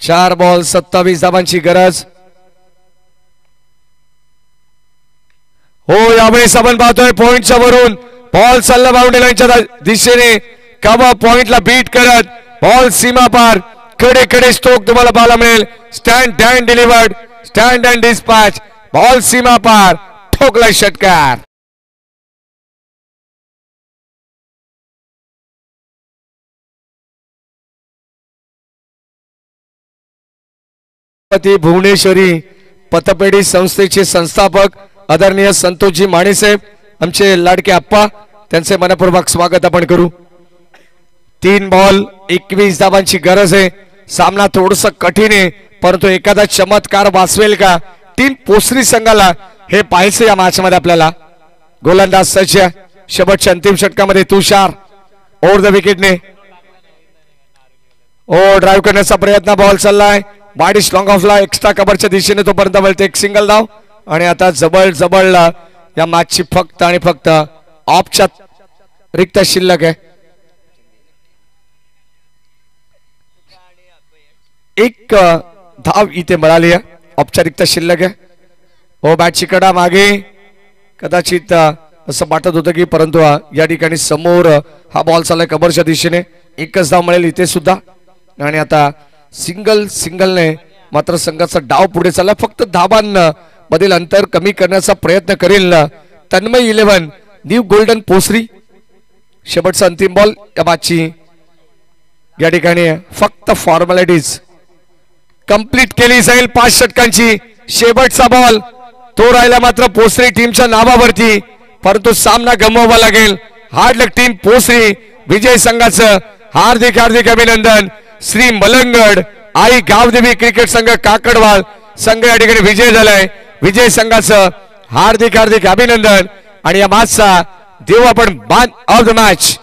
4 बॉल 27 धावांची गरज. हो, यावेळेस आपण पाहतोय पॉइंटच्या वरून बॉल चालला बाउंड्री लाईनच्या दिशेने, कव्हर पॉइंटला बीट करत बॉल सीमा पार कडे कडे स्ट्रोक तुम्हाला पाहायला मिळेल. Stand and delivered, stand and dispatch, ball सीमा पार, ठोकला षटकार. भुवनेश्वरी पतपेढी संस्थेचे संस्थापक आदरणीय संतोषजी मानेसाहेब, आमचे लाडके आप्पा, त्यांचे मनपूर्वक स्वागत आपण करू. 3 बॉल 21 धावांची गरज आहे. सामना थोडस कठीण आहे, परंतु एखादा चमत्कार वाचवेल का टीम पोसरी संघाला हे पाहायचं या मॅच मध्ये आपल्याला. गोलंदाज सज्ज, शेवटच्या अंतिम षटकामध्ये तुषार ओव्हर द विकेटने ड्राईव्ह करण्याचा प्रयत्न, बॉल चाललाय बॉडी स्लॉंग ऑफला एक्स्ट्रा कव्हरच्या दिशेने, तोपर्यंत वळते एक सिंगल धाव आणि आता जबळ जबळला या मॅचची फक्त आणि फक्त ऑफच्या रिक्त शिल्लक आहे. एक धाव इथे मिळाली आहे, औपचारिकता शिल्लक आहे. हो, बॅटची कडा मागे कदाचित असं वाटत होतं की, परंतु या ठिकाणी समोर हा बॉल चाललाय कव्हरच्या दिशेने, एकच धाव मिळेल इथे सुद्धा. आणि आता सिंगलने मात्र संघाचा डाव पुढे चालला. फक्त धावांमधील अंतर कमी करण्याचा प्रयत्न करेल तन्मय 11 न्यू गोल्डन पोसरी. शेवटचा अंतिम बॉल या मॅचची या ठिकाणी फक्त फॉर्मॅलिटीज कंप्लीट केली जाईल. 5 षटकांची शेवटचा बॉल तो राहिला मात्र पोसरी टीमच्या नावावरती, परंतु सामना गमवावा लागेल. हार्ड लक टीम पोसरी, विजय संघाचं हार्दिक हार्दिक अभिनंदन. श्री मलंगड आई गावदेवी क्रिकेट संघ काकडवाल संघ या ठिकाणी विजय झालाय. विजय संघाचं हार्दिक हार्दिक अभिनंदन आणि या मॅचचा देऊ आपण मॅन ऑफ द मॅच